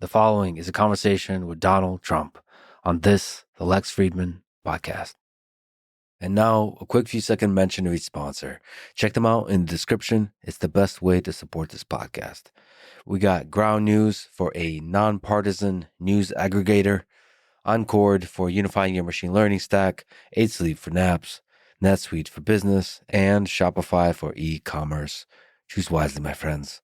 The following is a conversation with Donald Trump on this, the Lex Friedman podcast. And now, a quick few second mention of each sponsor. Check them out in the description. It's the best way to support this podcast. We got Ground News for a nonpartisan news aggregator, Encord for unifying your machine learning stack, 8Sleep for naps, NetSuite for business, and Shopify for e-commerce. Choose wisely, my friends.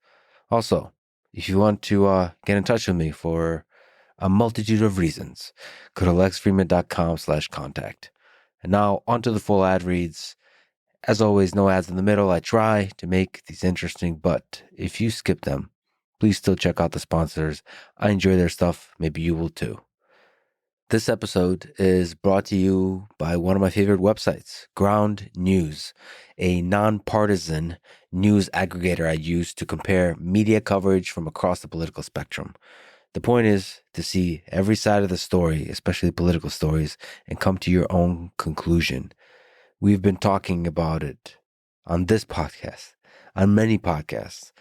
Also, if you want to get in touch with me for a multitude of reasons, go to lexfreeman.com/contact. And now onto the full ad reads. As always, no ads in the middle. I try to make these interesting, but if you skip them, please still check out the sponsors. I enjoy their stuff. Maybe you will too. This episode is brought to you by one of my favorite websites, Ground News, a nonpartisan news aggregator I use to compare media coverage from across the political spectrum. The point is to see every side of the story, especially political stories, and come to your own conclusion. We've been talking about it on this podcast, on many podcasts,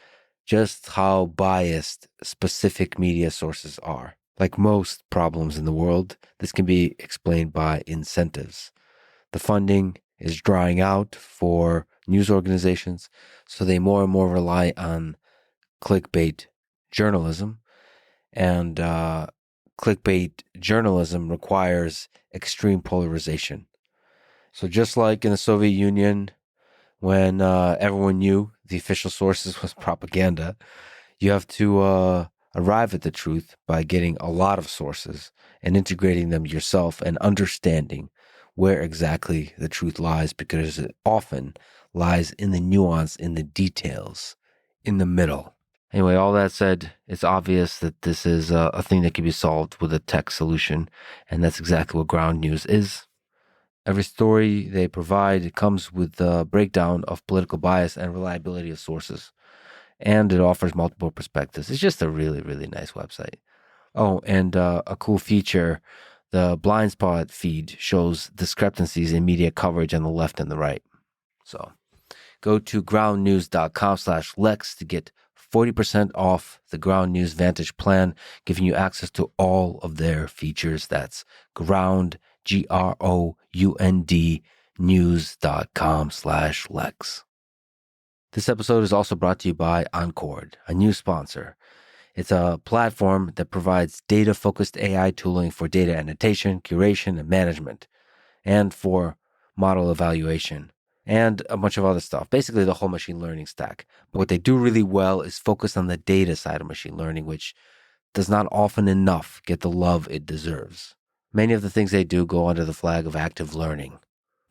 just how biased specific media sources are. Like most problems in the world, this can be explained by incentives. The funding is drying out for news organizations, so they more and more rely on clickbait journalism. And clickbait journalism requires extreme polarization. So just like in the Soviet Union, when everyone knew the official sources was propaganda, you have to arrive at the truth by getting a lot of sources and integrating them yourself and understanding where exactly the truth lies, because it often lies in the nuance, in the details, in the middle. Anyway, all that said, it's obvious that this is a thing that can be solved with a tech solution, and that's exactly what Ground News is. Every story they provide comes with a breakdown of political bias and reliability of sources. And it offers multiple perspectives. It's just a really, really nice website. Oh, and a cool feature, the blind spot feed shows discrepancies in media coverage on the left and the right. So go to groundnews.com/Lex to get 40% off the Ground News Vantage plan, giving you access to all of their features. That's ground, GROUND, news.com/Lex. This episode is also brought to you by Encord, a new sponsor. It's a platform that provides data-focused AI tooling for data annotation, curation, and management, and for model evaluation, and a bunch of other stuff. Basically, the whole machine learning stack. But what they do really well is focus on the data side of machine learning, which does not often enough get the love it deserves. Many of the things they do go under the flag of active learning.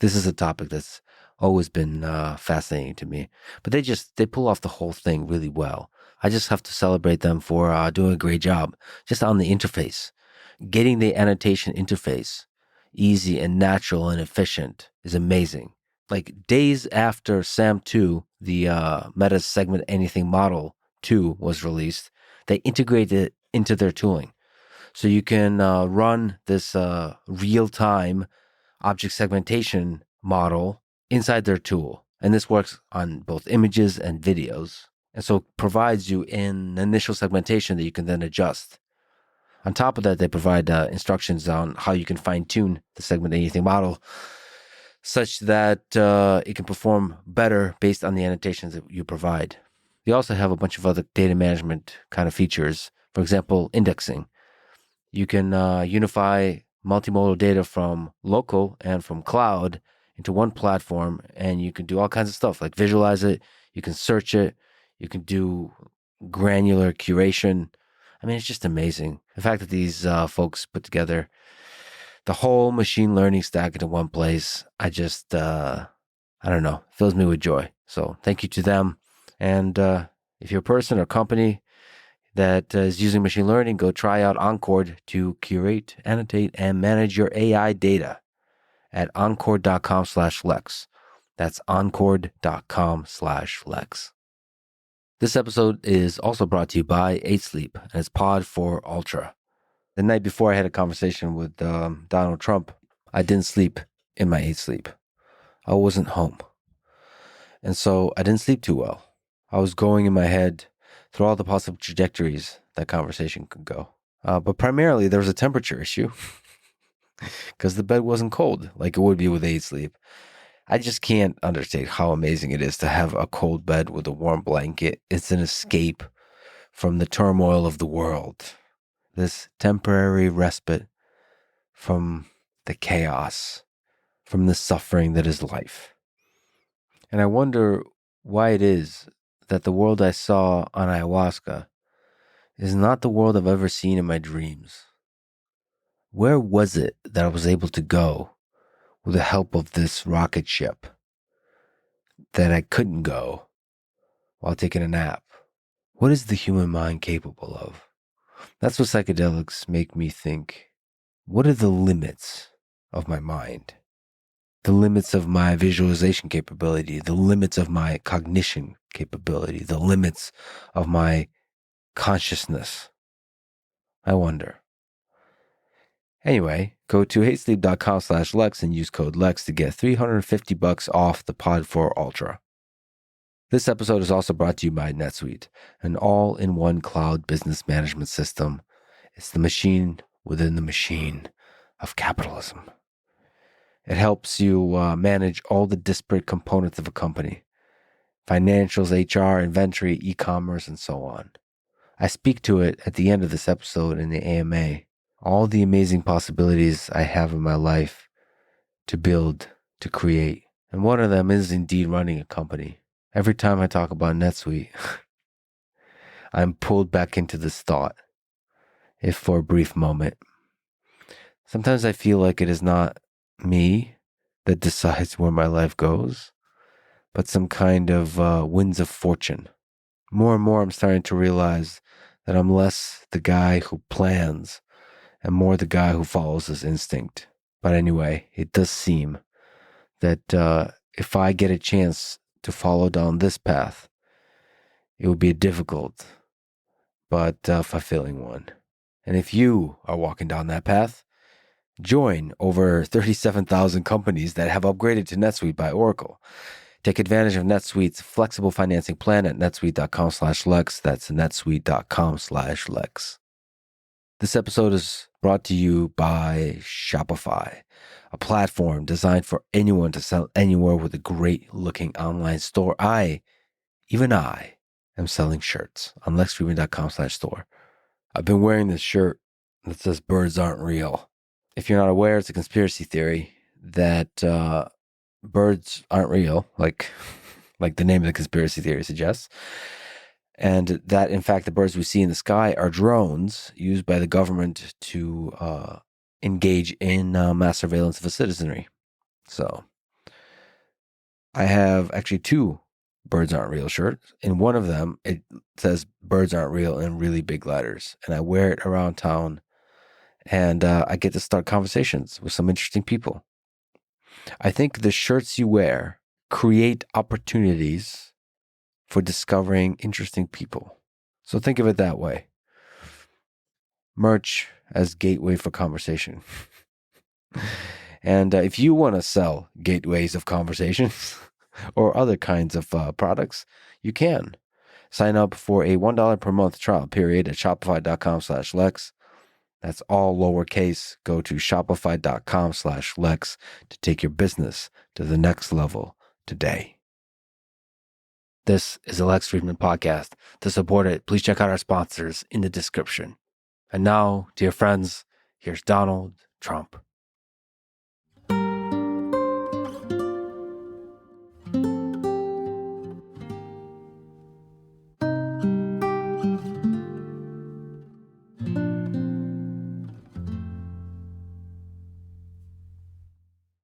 This is a topic that's always been fascinating to me. But they pull off the whole thing really well. I just have to celebrate them for doing a great job just on the interface. Getting the annotation interface easy and natural and efficient is amazing. Like days after SAM 2, the Meta Segment Anything Model 2 was released, they integrated it into their tooling. So you can run this real-time object segmentation model inside their tool. And this works on both images and videos. And so it provides you an initial segmentation that you can then adjust. On top of that, they provide instructions on how you can fine-tune the segment anything model such that it can perform better based on the annotations that you provide. They also have a bunch of other data management kind of features. For example, indexing. You can unify multimodal data from local and from cloud into one platform, and you can do all kinds of stuff like visualize it, you can search it, you can do granular curation. I mean, it's just amazing. The fact that these folks put together the whole machine learning stack into one place, I just, I don't know, fills me with joy. So thank you to them. And if you're a person or company that is using machine learning, go try out Encord to curate, annotate, and manage your AI data at encord.com/Lex. That's encord.com/Lex. This episode is also brought to you by 8Sleep and its Pod 4 Ultra. The night before I had a conversation with Donald Trump, I didn't sleep in my 8Sleep. I wasn't home. And so I didn't sleep too well. I was going in my head through all the possible trajectories that conversation could go. But primarily there was a temperature issue because the bed wasn't cold like it would be with aid sleep. I just can't understate how amazing it is to have a cold bed with a warm blanket. It's an escape from the turmoil of the world. This temporary respite from the chaos, from the suffering that is life. And I wonder why it is that the world I saw on ayahuasca is not the world I've ever seen in my dreams. Where was it that I was able to go with the help of this rocket ship that I couldn't go while taking a nap? What is the human mind capable of? That's what psychedelics make me think. What are the limits of my mind? The limits of my visualization capability, the limits of my cognition capability, the limits of my consciousness. I wonder. Anyway, go to hatesleep.com/Lex and use code Lex to get $350 off the Pod 4 Ultra. This episode is also brought to you by NetSuite, an all-in-one cloud business management system. It's the machine within the machine of capitalism. It helps you manage all the disparate components of a company: financials, HR, inventory, e-commerce, and so on. I speak to it at the end of this episode in the AMA. All the amazing possibilities I have in my life to build, to create. And one of them is indeed running a company. Every time I talk about NetSuite, I'm pulled back into this thought, if for a brief moment. Sometimes I feel like it is not me that decides where my life goes, but some kind of winds of fortune. More and more I'm starting to realize that I'm less the guy who plans and more the guy who follows his instinct. But anyway, it does seem that if I get a chance to follow down this path, it will be a difficult but fulfilling one. And if you are walking down that path, join over 37,000 companies that have upgraded to NetSuite by Oracle. Take advantage of NetSuite's flexible financing plan at netsuite.com/Lex. That's netsuite.com/Lex. This episode is brought to you by Shopify, a platform designed for anyone to sell anywhere with a great looking online store. Even I am selling shirts on lexfreeman.com/store. I've been wearing this shirt that says birds aren't real. If you're not aware, it's a conspiracy theory that birds aren't real, like the name of the conspiracy theory suggests. And that, in fact, the birds we see in the sky are drones used by the government to engage in mass surveillance of a citizenry. So I have actually two birds aren't real shirts. In one of them, it says birds aren't real in really big letters. And I wear it around town and I get to start conversations with some interesting people. I think the shirts you wear create opportunities for discovering interesting people. So think of it that way. Merch as gateway for conversation. And if you want to sell gateways of conversations or other kinds of products, you can. Sign up for a $1 per month trial period at shopify.com/Lex. That's all lowercase. Go to shopify.com/Lex to take your business to the next level today. This is the Lex Fridman Podcast. To support it, please check out our sponsors in the description. And now, dear friends, here's Donald Trump.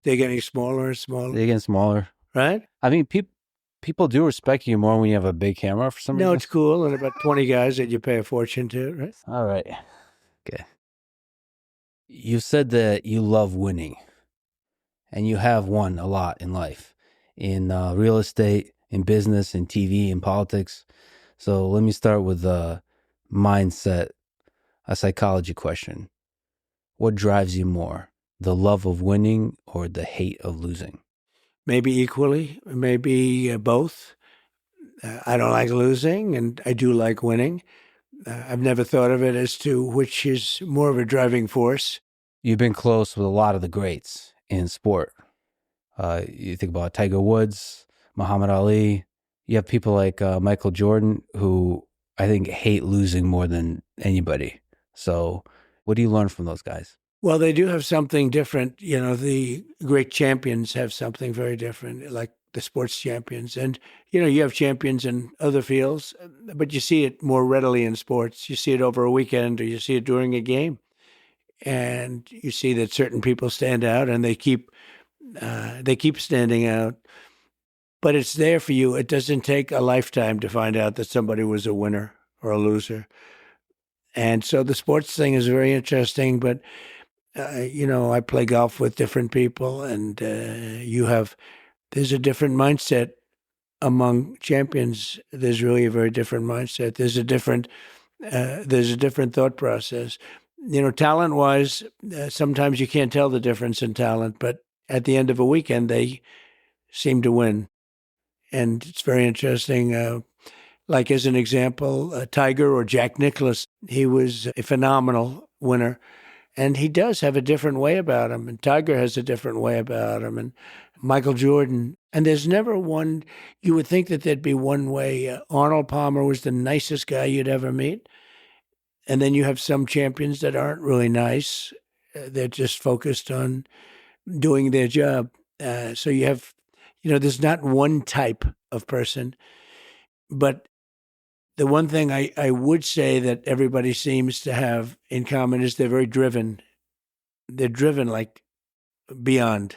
They're getting smaller and smaller. They're getting smaller. Right? I mean, people do respect you more when you have a big camera for some reason. No, it's cool. And about 20 guys that you pay a fortune to, right? All right. Okay. You said that you love winning. And you have won a lot in life. In real estate, in business, in TV, in politics. So let me start with a mindset, a psychology question. What drives you more? The love of winning or the hate of losing? Maybe equally, maybe both. I don't like losing and I do like winning. I've never thought of it as to which is more of a driving force. You've been close with a lot of the greats in sport. You think about Tiger Woods, Muhammad Ali. You have people like Michael Jordan, who I think hate losing more than anybody. So what do you learn from those guys? Well, they do have something different. You know, the great champions have something very different, like the sports champions. And, you know, you have champions in other fields, but you see it more readily in sports. You see it over a weekend or you see it during a game. And you see that certain people stand out and they keep standing out. But it's there for you. It doesn't take a lifetime to find out that somebody was a winner or a loser. And so the sports thing is very interesting, but you know, I play golf with different people, and there's a different mindset among champions. There's really a very different mindset. There's a different thought process. You know, talent-wise, sometimes you can't tell the difference in talent, but at the end of a weekend, they seem to win. And it's very interesting. Like as an example, Tiger or Jack Nicklaus, he was a phenomenal winner. And he does have a different way about him. And Tiger has a different way about him. And Michael Jordan. And there's never one, you would think that there'd be one way. Arnold Palmer was the nicest guy you'd ever meet. And then you have some champions that aren't really nice. They're just focused on doing their job. So you have, you know, there's not one type of person. But the one thing I would say that everybody seems to have in common is they're very driven. They're driven like beyond.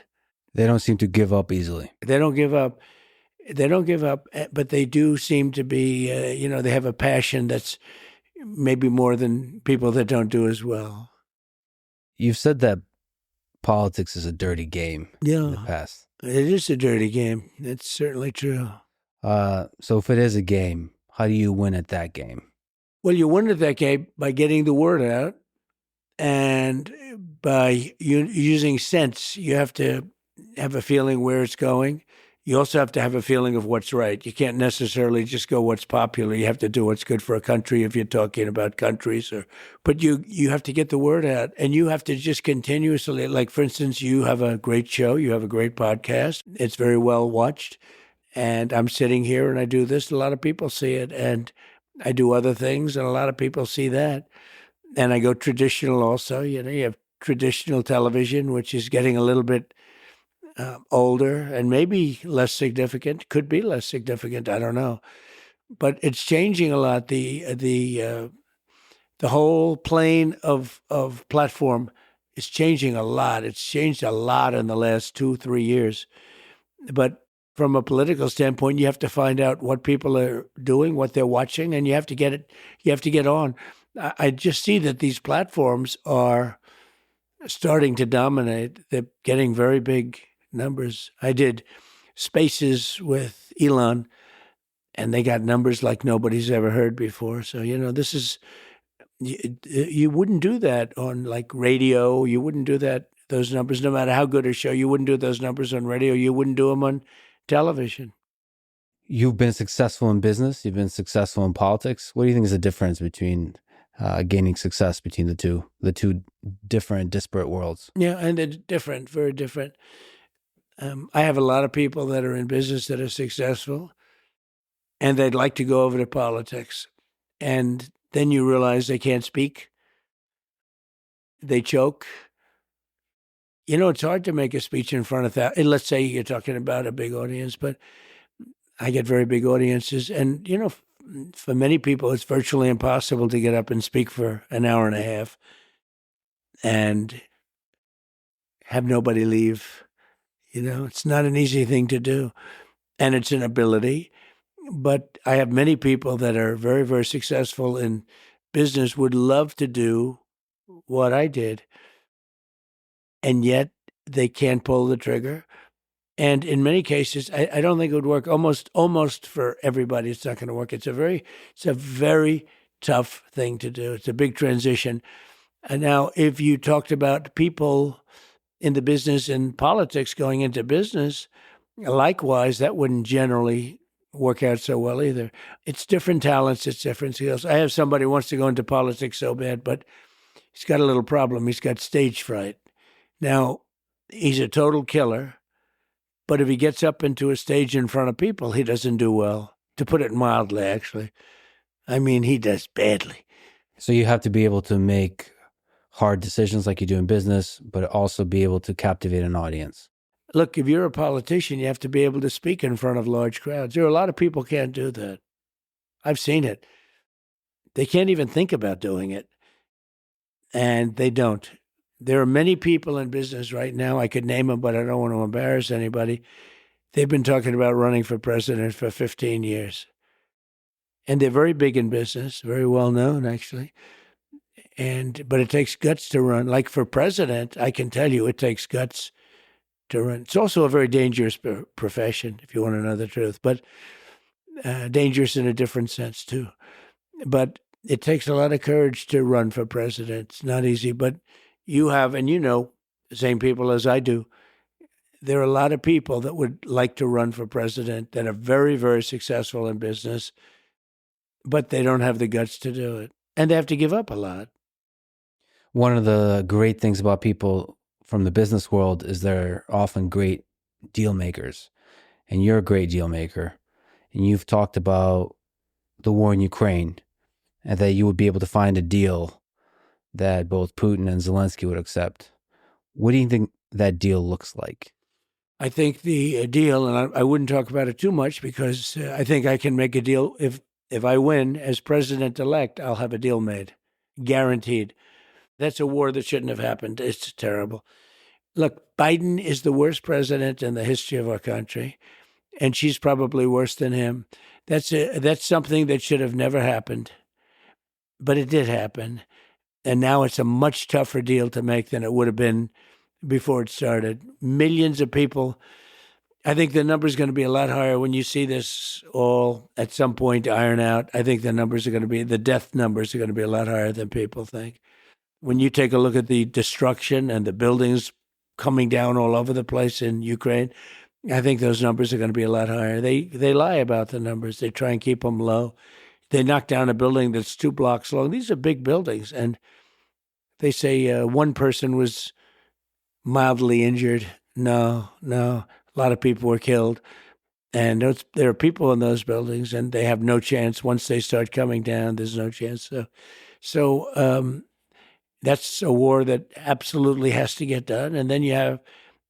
They don't seem to give up easily. They don't give up. They don't give up, but they do seem to be, you know, they have a passion that's maybe more than people that don't do as well. You've said that politics is a dirty game in the past. It is a dirty game. It's certainly true. So if it is a game, how do you win at that game? Well, you win at that game by getting the word out and by using sense. You have to have a feeling where it's going. You also have to have a feeling of what's right. You can't necessarily just go what's popular. You have to do what's good for a country if you're talking about countries. But you have to get the word out, and you have to just continuously, like, for instance, you have a great show. You have a great podcast. It's very well watched. And I'm sitting here and I do this. A lot of people see it. And I do other things, and a lot of people see that. And I go traditional also. You know, you have traditional television, which is getting a little bit older and maybe less significant, could be less significant. I don't know, but it's changing a lot. The whole plane of platform is changing a lot. It's changed a lot in the last 2-3 years. But from a political standpoint, you have to find out what people are doing, what they're watching, and you have to get it. You have to get on. I just see that these platforms are starting to dominate. They're getting very big numbers. I did Spaces with Elon, and they got numbers like nobody's ever heard before. So, you know, this is, you wouldn't do that on like radio. You wouldn't do those numbers, no matter how good a show. You wouldn't do those numbers on radio. You wouldn't do them on television. You've been successful in business. You've been successful in politics. What do you think is the difference between gaining success between the two different, disparate worlds? Yeah, and they're different, very different. I have a lot of people that are in business that are successful, and they'd like to go over to politics. And then you realize they can't speak. They choke. You know, it's hard to make a speech in front of that. Let's say you're talking about a big audience, but I get very big audiences. And, you know, for many people, it's virtually impossible to get up and speak for an hour and a half and have nobody leave. You know, it's not an easy thing to do, and it's an ability. But I have many people that are very, very successful in business, would love to do what I did, and yet they can't pull the trigger. And in many cases, I don't think it would work. Almost for everybody, it's not going to work. It's a very tough thing to do. It's a big transition. And now, if you talked about people in the business and politics going into business, likewise, that wouldn't generally work out so well either. It's different talents, it's different skills. I have somebody who wants to go into politics so bad, but he's got a little problem. He's got stage fright. Now, he's a total killer, but if he gets up into a stage in front of people, he doesn't do well, to put it mildly, actually. I mean, he does badly. So you have to be able to make hard decisions like you do in business, but also be able to captivate an audience. Look, if you're a politician, you have to be able to speak in front of large crowds. There are a lot of people who can't do that. I've seen it. They can't even think about doing it, and they don't. There are many people in business right now, I could name them, but I don't want to embarrass anybody. They've been talking about running for president for 15 years. And they're very big in business, very well known, actually. But it takes guts to run. Like for president, I can tell you it takes guts to run. It's also a very dangerous profession, if you want to know the truth, but dangerous in a different sense, too. But it takes a lot of courage to run for president. It's not easy, but you have, and you know, the same people as I do, there are a lot of people that would like to run for president that are very, very successful in business, but they don't have the guts to do it. And they have to give up a lot. One of the great things about people from the business world is they're often great deal makers. And you're a great deal maker. And you've talked about the war in Ukraine and that you would be able to find a deal that both Putin and Zelensky would accept. What do you think that deal looks like? I think the deal, and I wouldn't talk about it too much because I think I can make a deal. If I win as president-elect, I'll have a deal made, guaranteed. That's a war that shouldn't have happened. It's terrible. Look, Biden is the worst president in the history of our country, and she's probably worse than him. That's something that should have never happened, but it did happen. And now it's a much tougher deal to make than it would have been before it started. Millions of people. I think the number is going to be a lot higher when you see this all at some point iron out. I think the death numbers are going to be a lot higher than people think. When you take a look at the destruction and the buildings coming down all over the place in Ukraine, I think those numbers are going to be a lot higher. They lie about the numbers. They try and keep them low. They knocked down a building that's 2 blocks long. These are big buildings. And they say one person was mildly injured. No. A lot of people were killed. And there are people in those buildings, and they have no chance. Once they start coming down, there's no chance. So that's a war that absolutely has to get done. And then you have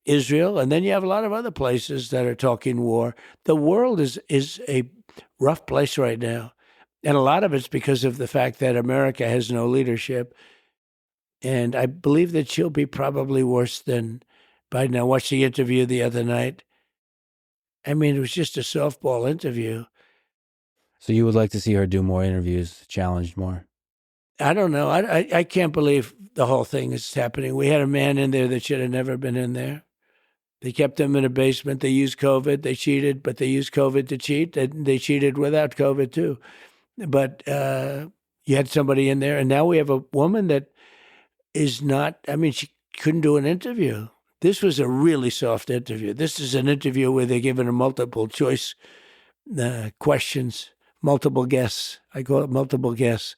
Israel, and then you have a lot of other places that are talking war. The world is a rough place right now. And a lot of it's because of the fact that America has no leadership. And I believe that she'll be probably worse than Biden. I watched the interview the other night. I mean, it was just a softball interview. So you would like to see her do more interviews, challenged more? I don't know. I can't believe the whole thing is happening. We had a man in there that should have never been in there. They kept him in a basement. They used COVID. They cheated, but they used COVID to cheat. They cheated without COVID too. But you had somebody in there, and now we have a woman that is not, I mean, she couldn't do an interview. This was a really soft interview. This is an interview where they're giving her multiple choice questions, multiple guess. I call it multiple guess.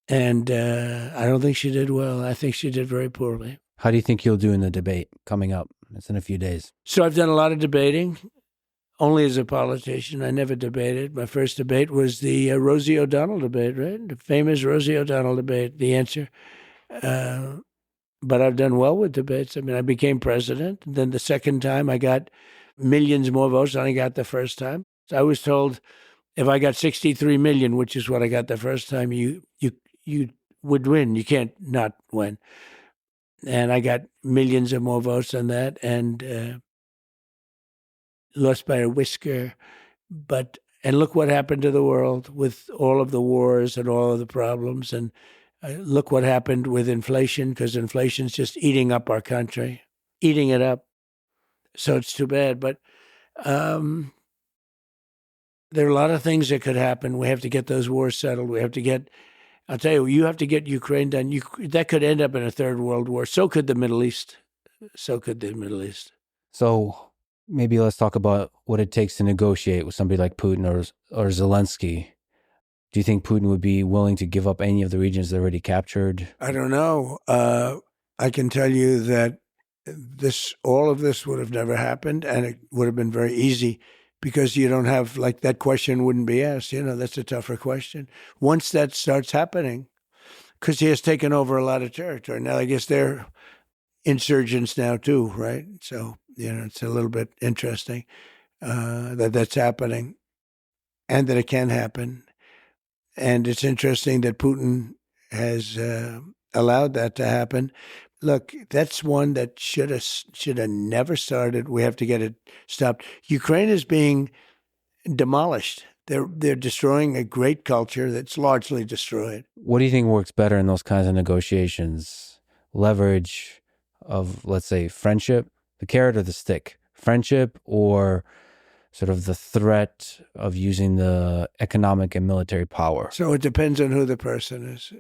And I don't think she did well. I think she did very poorly. How do you think you'll do in the debate coming up? It's in a few days. So I've done a lot of debating, only as a politician. I never debated. My first debate was the Rosie O'Donnell debate, right? The famous Rosie O'Donnell debate, the answer. But I've done well with debates. I mean, I became president. And then the second time, I got millions more votes than I got the first time. So I was told if I got 63 million, which is what I got the first time, you would win. You can't not win. And I got millions of more votes than that and lost by a whisker. And look what happened to the world with all of the wars and all of the problems. And look what happened with inflation, because inflation's just eating up our country, eating it up. So it's too bad. But there are a lot of things that could happen. We have to get those wars settled. I'll tell you, you have to get Ukraine done. That could end up in a third world war. So could the Middle East. So Maybe let's talk about what it takes to negotiate with somebody like Putin or Zelensky. Do you think Putin would be willing to give up any of the regions they already captured? I don't know. I can tell you that all of this would have never happened, and it would have been very easy because you don't have, like, that question wouldn't be asked. That's a tougher question. Once that starts happening, because he has taken over a lot of territory. Now, I guess they're insurgents now too, right? So, it's a little bit interesting that that's happening and that it can happen. And it's interesting that Putin has allowed that to happen. Look, that's one that should have never started. We have to get it stopped. Ukraine is being demolished. They're destroying a great culture that's largely destroyed. What do you think works better in those kinds of negotiations? Leverage of, let's say, friendship, the carrot or the stick? Friendship, or sort of the threat of using the economic and military power? So it depends on who the person is.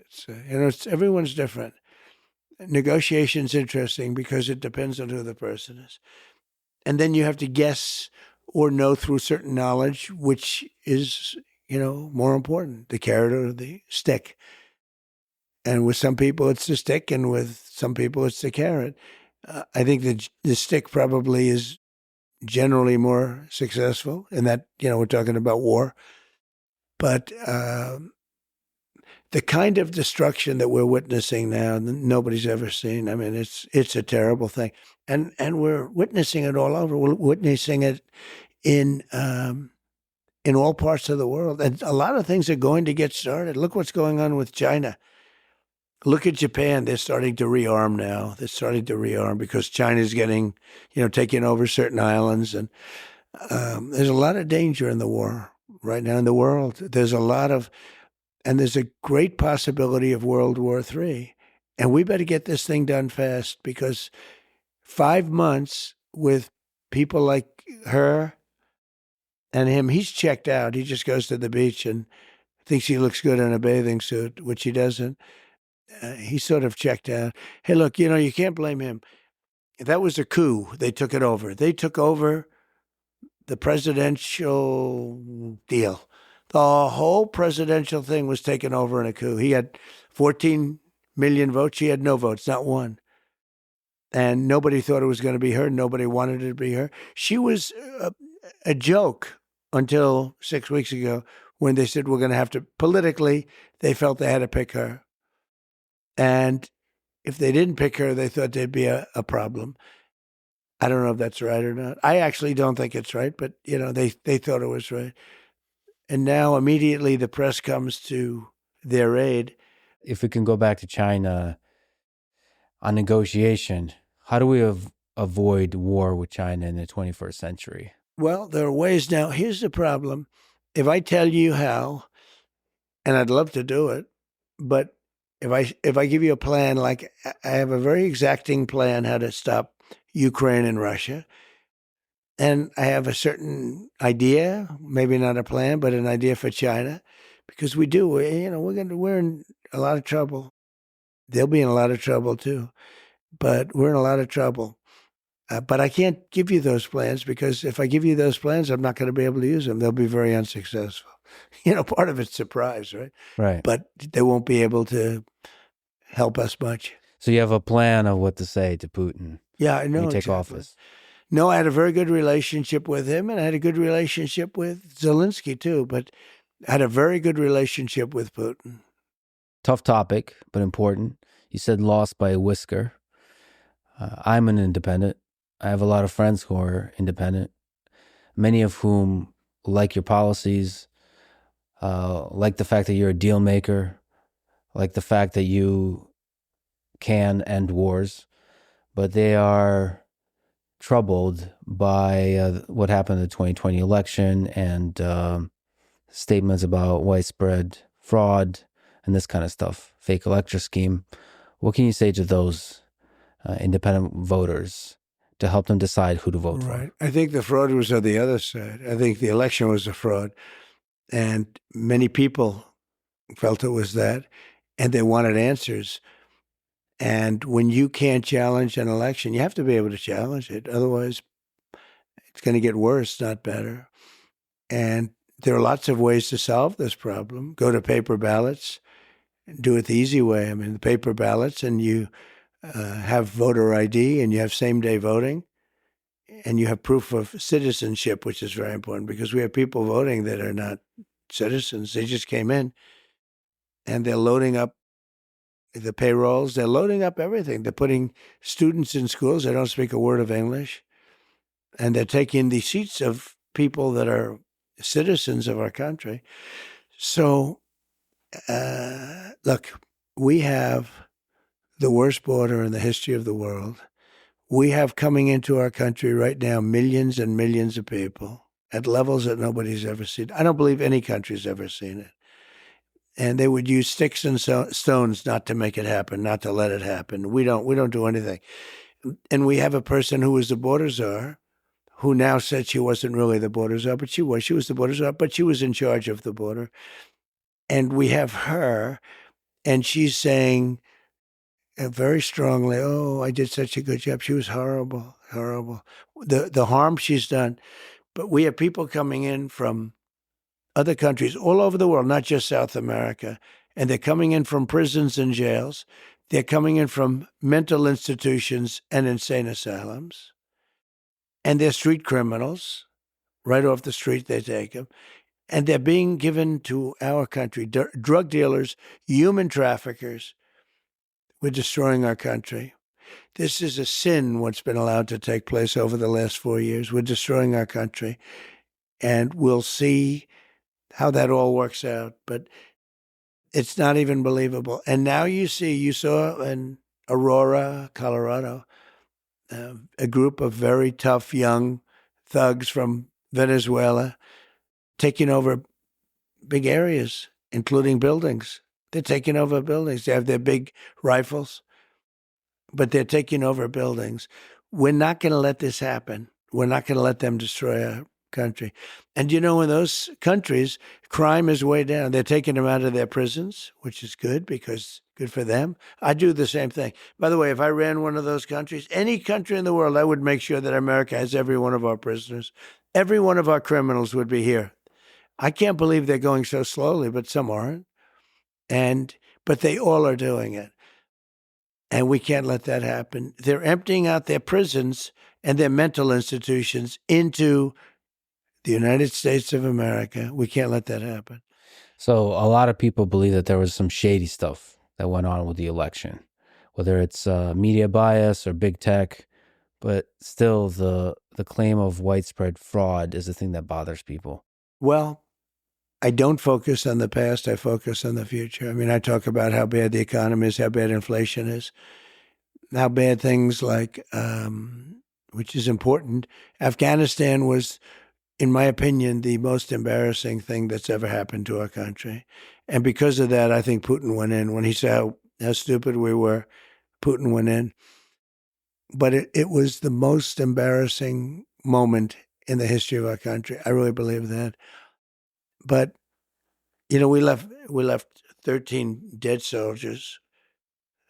Everyone's different. Negotiation's interesting because it depends on who the person is. And then you have to guess or know through certain knowledge which is, more important, the carrot or the stick. And with some people, it's the stick, and with some people, it's the carrot. I think the stick probably is generally more successful in that, we're talking about war. But the kind of destruction that we're witnessing now, nobody's ever seen. I mean, it's a terrible thing. And we're witnessing it all over. We're witnessing it in all parts of the world. And a lot of things are going to get started. Look what's going on with China. Look at Japan. They're starting to rearm now. They're starting to rearm because China's getting, taking over certain islands. And there's a lot of danger in the war right now in the world. There's a great possibility of World War III. And we better get this thing done fast because 5 months with people like her and him, he's checked out. He just goes to the beach and thinks he looks good in a bathing suit, which he doesn't. He's sort of checked out. Hey, look, you can't blame him. That was a coup. They took it over. They took over the presidential deal. The whole presidential thing was taken over in a coup. He had 14 million votes. She had no votes, not one. And nobody thought it was going to be her. Nobody wanted it to be her. She was a joke until 6 weeks ago when they said we're going to have to, politically, they felt they had to pick her. And if they didn't pick her, they thought there'd be a problem. I don't know if that's right or not. I actually don't think it's right, but, they thought it was right. And now immediately the press comes to their aid. If we can go back to China on negotiation, how do we avoid war with China in the 21st century? Well, there are ways now. Here's the problem. If I tell you how, and I'd love to do it, but if I give you a plan, like I have a very exacting plan how to stop Ukraine and Russia, and I have a certain idea, maybe not a plan, but an idea for China, because we're in a lot of trouble. They'll be in a lot of trouble too, but we're in a lot of trouble. But I can't give you those plans because if I give you those plans, I'm not going to be able to use them. They'll be very unsuccessful. Part of it's surprise, right? Right. But they won't be able to help us much. So you have a plan of what to say to Putin. Yeah, I know. When you take exactly. office. No, I had a very good relationship with him, and I had a good relationship with Zelensky too, but I had a very good relationship with Putin. Tough topic, but important. You said lost by a whisker. I'm an independent. I have a lot of friends who are independent, many of whom like your policies, like the fact that you're a deal maker, like the fact that you can end wars, but they are troubled by what happened in the 2020 election and statements about widespread fraud and this kind of stuff, fake electoral scheme. What can you say to those independent voters to help them decide who to vote for? I think the fraud was on the other side. I think the election was a fraud. And many people felt it was that, and they wanted answers. And when you can't challenge an election, you have to be able to challenge it. Otherwise, It's going to get worse, not better. And there are lots of ways to solve this problem. Go to paper ballots, do it the easy way. I mean, the paper ballots, and you have voter ID, and you have same-day voting, and you have proof of citizenship, which is very important because we have people voting that are not citizens. They just came in, and they're loading up the payrolls. They're loading up everything. They're putting students in schools. They don't speak a word of English. And they're taking the seats of people that are citizens of our country. So, look, we have the worst border in the history of the world. We have coming into our country right now millions and millions of people at levels that nobody's ever seen. I don't believe any country's ever seen it. And they would use sticks and stones not to make it happen, not to let it happen. We don't do anything. And we have a person who was the border czar, who now said she wasn't really the border czar, but she was. She was the border czar, but she was in charge of the border. And we have her, and she's saying very strongly, "Oh, I did such a good job. She was horrible, horrible. The harm she's done." But we have people coming in from other countries all over the world, not just South America, and they're coming in from prisons and jails. They're coming in from mental institutions and insane asylums. And they're street criminals. Right off the street, they take them. And they're being given to our country, drug dealers, human traffickers. We're destroying our country. This is a sin, what's been allowed to take place over the last 4 years. We're destroying our country. And we'll see how that all works out. But it's not even believable. And now you saw in Aurora, Colorado, a group of very tough young thugs from Venezuela taking over big areas, including buildings. They're taking over buildings. They have their big rifles, but they're taking over buildings. We're not going to let this happen. We're not going to let them destroy our country. And in those countries, crime is way down. They're taking them out of their prisons, which is good because good for them. I do the same thing. By the way, if I ran one of those countries, any country in the world, I would make sure that America has every one of our prisoners. Every one of our criminals would be here. I can't believe they're going so slowly, but some aren't. But they all are doing it. And we can't let that happen. They're emptying out their prisons and their mental institutions into the United States of America. We can't let that happen. So a lot of people believe that there was some shady stuff that went on with the election, whether it's media bias or big tech, but still the claim of widespread fraud is the thing that bothers people. Well, I don't focus on the past. I focus on the future. I mean, I talk about how bad the economy is, how bad inflation is, how bad things like, which is important, Afghanistan was, in my opinion, the most embarrassing thing that's ever happened to our country. And because of that, I think Putin went in. When he saw how stupid we were, Putin went in. But it was the most embarrassing moment in the history of our country. I really believe that. But, we left 13 dead soldiers.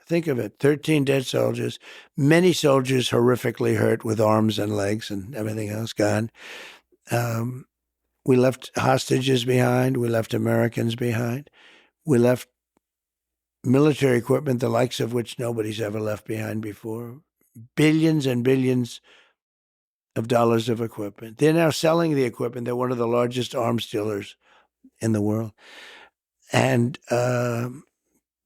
Think of it, 13 dead soldiers, many soldiers horrifically hurt with arms and legs and everything else gone. We left hostages behind. We left Americans behind. We left military equipment, the likes of which nobody's ever left behind before. Billions and billions of dollars of equipment. They're now selling the equipment. They're one of the largest arms dealers in the world. And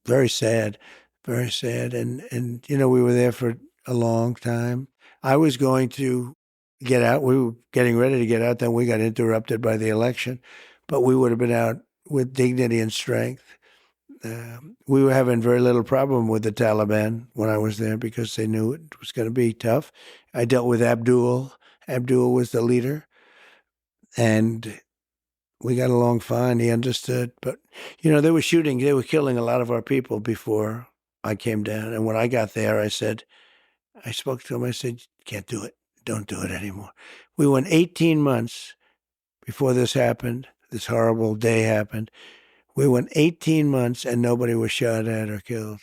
very sad, very sad. And we were there for a long time. I was going to get out. We were getting ready to get out. Then we got interrupted by the election. But we would have been out with dignity and strength. We were having very little problem with the Taliban when I was there because they knew it was going to be tough. I dealt with Abdul. Abdul was the leader. And we got along fine. He understood. But, they were shooting. They were killing a lot of our people before I came down. And when I got there, I spoke to him. I said, can't do it. Don't do it anymore. We went 18 months before this happened. This horrible day happened. We went 18 months and nobody was shot at or killed.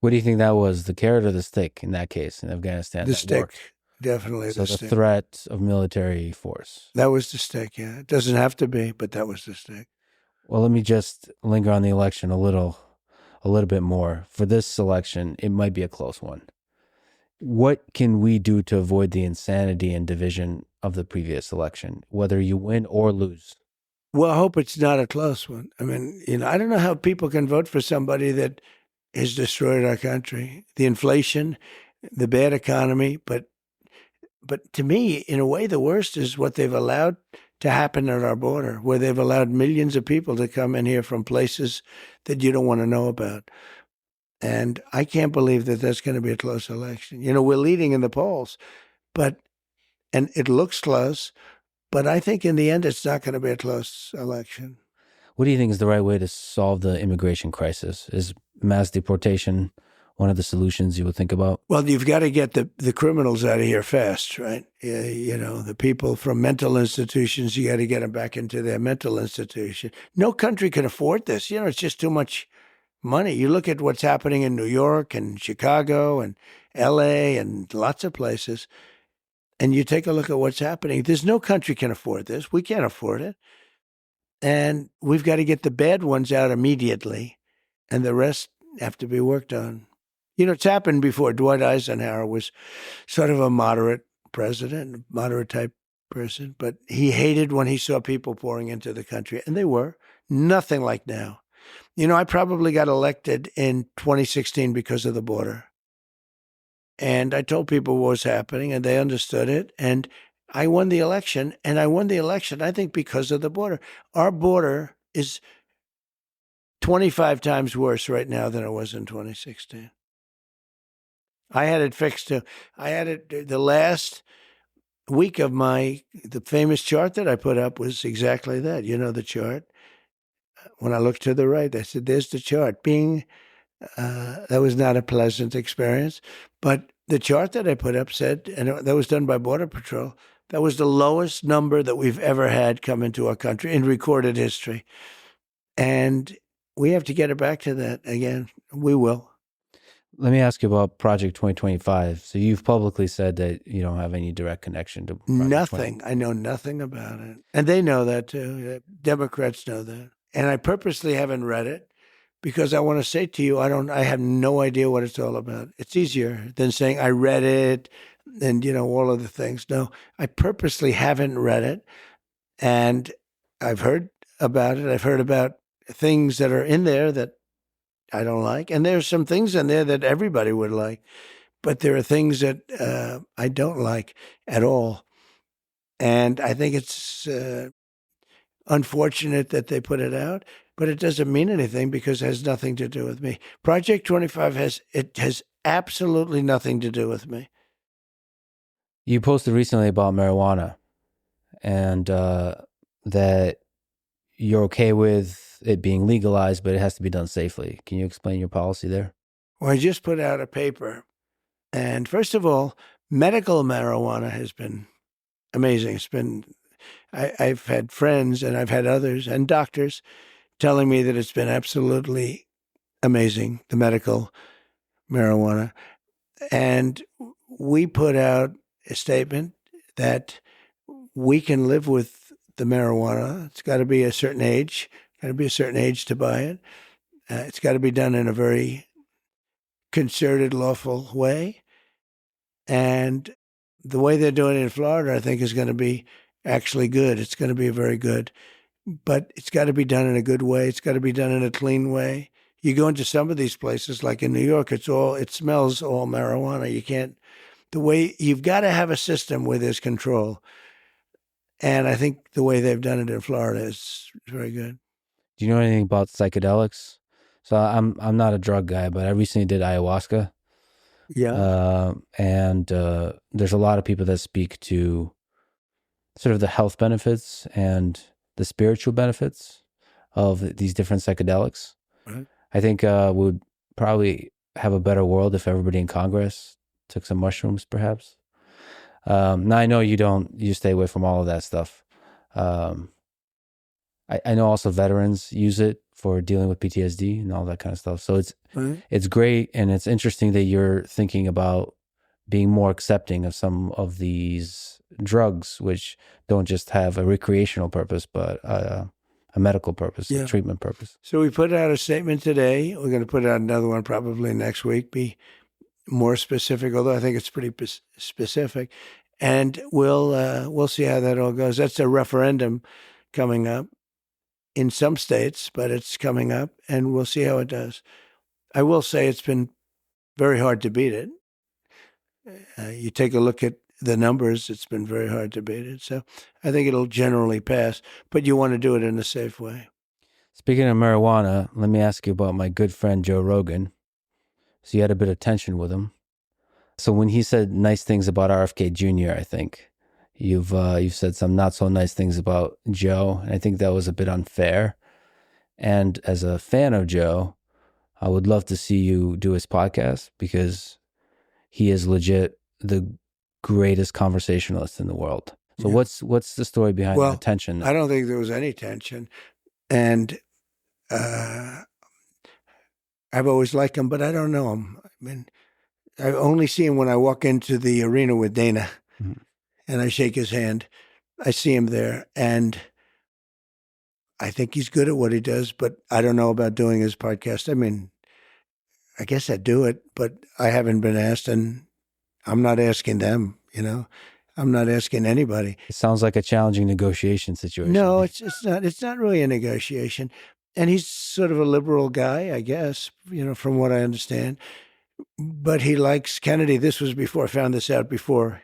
What do you think that was, the carrot or the stick in that case in Afghanistan? The stick. definitely So the the stick. threat of military force. That was the stick, yeah. It doesn't have to be, but that was the stick. Well, let me just linger on the election a little bit more. For this election, it might be a close one. What can we do to avoid the insanity and division of the previous election, whether you win or lose? Well, I hope it's not a close one. I mean, I don't know how people can vote for somebody that has destroyed our country. The inflation, the bad economy, but to me, in a way, the worst is what they've allowed to happen at our border, where they've allowed millions of people to come in here from places that you don't want to know about. And I can't believe that that's going to be a close election. We're leading in the polls, and it looks close, but I think in the end, it's not going to be a close election. What do you think is the right way to solve the immigration crisis? Is mass deportation one of the solutions you would think about? Well, you've got to get the criminals out of here fast, right? The people from mental institutions, you got to get them back into their mental institution. No country can afford this. It's just too much money. You look at what's happening in New York and Chicago and LA and lots of places, and you take a look at what's happening. There's no country can afford this. We can't afford it. And we've got to get the bad ones out immediately, and the rest have to be worked on. It's happened before. Dwight Eisenhower was sort of a moderate president, moderate type person, but he hated when he saw people pouring into the country, and they were nothing like now. I probably got elected in 2016 because of the border. And I told people what was happening, and they understood it. And I won the election, I think, because of the border. Our border is 25 times worse right now than it was in 2016. I had it fixed too. I had it the last week of the famous chart that I put up was exactly that. The chart. When I looked to the right, I said, there's the chart. That was not a pleasant experience. But the chart that I put up said, and that was done by Border Patrol, that was the lowest number that we've ever had come into our country in recorded history. And we have to get it back to that again. We will. Let me ask you about Project 2025. So you've publicly said that you don't have any direct connection to Project Nothing. I know nothing about it. And they know that too. Democrats know that. And I purposely haven't read it because I want to say to you, I have no idea what it's all about. It's easier than saying I read it and, all of the things. No, I purposely haven't read it. And I've heard about it. I've heard about things that are in there that I don't like. And there's some things in there that everybody would like. But there are things that I don't like at all. And I think it's unfortunate that they put it out, but it doesn't mean anything because it has nothing to do with me. Project 25 has absolutely nothing to do with me. You posted recently about marijuana and that you're okay with it being legalized, but it has to be done safely. Can you explain your policy there? Well, I just put out a paper. And first of all, medical marijuana has been amazing. I've had friends and I've had others and doctors telling me that it's been absolutely amazing, the medical marijuana. And we put out a statement that we can live with the marijuana. It's got to be a certain age, to buy it. It's got to be done in a very concerted, lawful way. And the way they're doing it in Florida, I think, is going to be actually good. It's going to be very good. But it's got to be done in a good way. It's got to be done in a clean way. You go into some of these places, like in New York, it smells all marijuana. You've got to have a system where there's control. And I think the way they've done it in Florida is very good. Do you know anything about psychedelics? So I'm not a drug guy, but I recently did ayahuasca. Yeah. And there's a lot of people that speak to sort of the health benefits and the spiritual benefits of these different psychedelics. Right. I think we would probably have a better world if everybody in Congress took some mushrooms, perhaps. Now I know you stay away from all of that stuff. I know also veterans use it for dealing with PTSD and all that kind of stuff. So it's great, and it's interesting that you're thinking about being more accepting of some of these drugs, which don't just have a recreational purpose, but a medical purpose, a treatment purpose. So we put out a statement today. We're going to put out another one probably next week, be more specific, although I think it's pretty specific. And we'll see how that all goes. That's a referendum coming up in some states, but it's coming up, and we'll see how it does. I will say it's been very hard to beat it. You take a look at the numbers, it's been very hard to beat it. So I think it'll generally pass, but you want to do it in a safe way. Speaking of marijuana, let me ask you about my good friend Joe Rogan. So you had a bit of tension with him. So when he said nice things about RFK Jr., I think you've said some not so nice things about Joe, and I think that was a bit unfair. And as a fan of Joe, I would love to see you do his podcast, because he is legit the greatest conversationalist in the world. So what's the story behind the tension? I don't think there was any tension. And I've always liked him, but I don't know him. I mean, I only see him when I walk into the arena with Dana and I shake his hand. I see him there, and I think he's good at what he does, but I don't know about doing his podcast. I mean, I guess I'd do it, but I haven't been asked, and I'm not asking them, I'm not asking anybody. It sounds like a challenging negotiation situation. No, it's not. It's not really a negotiation. And he's sort of a liberal guy, I guess, from what I understand. But he likes Kennedy. This was before I found this out, before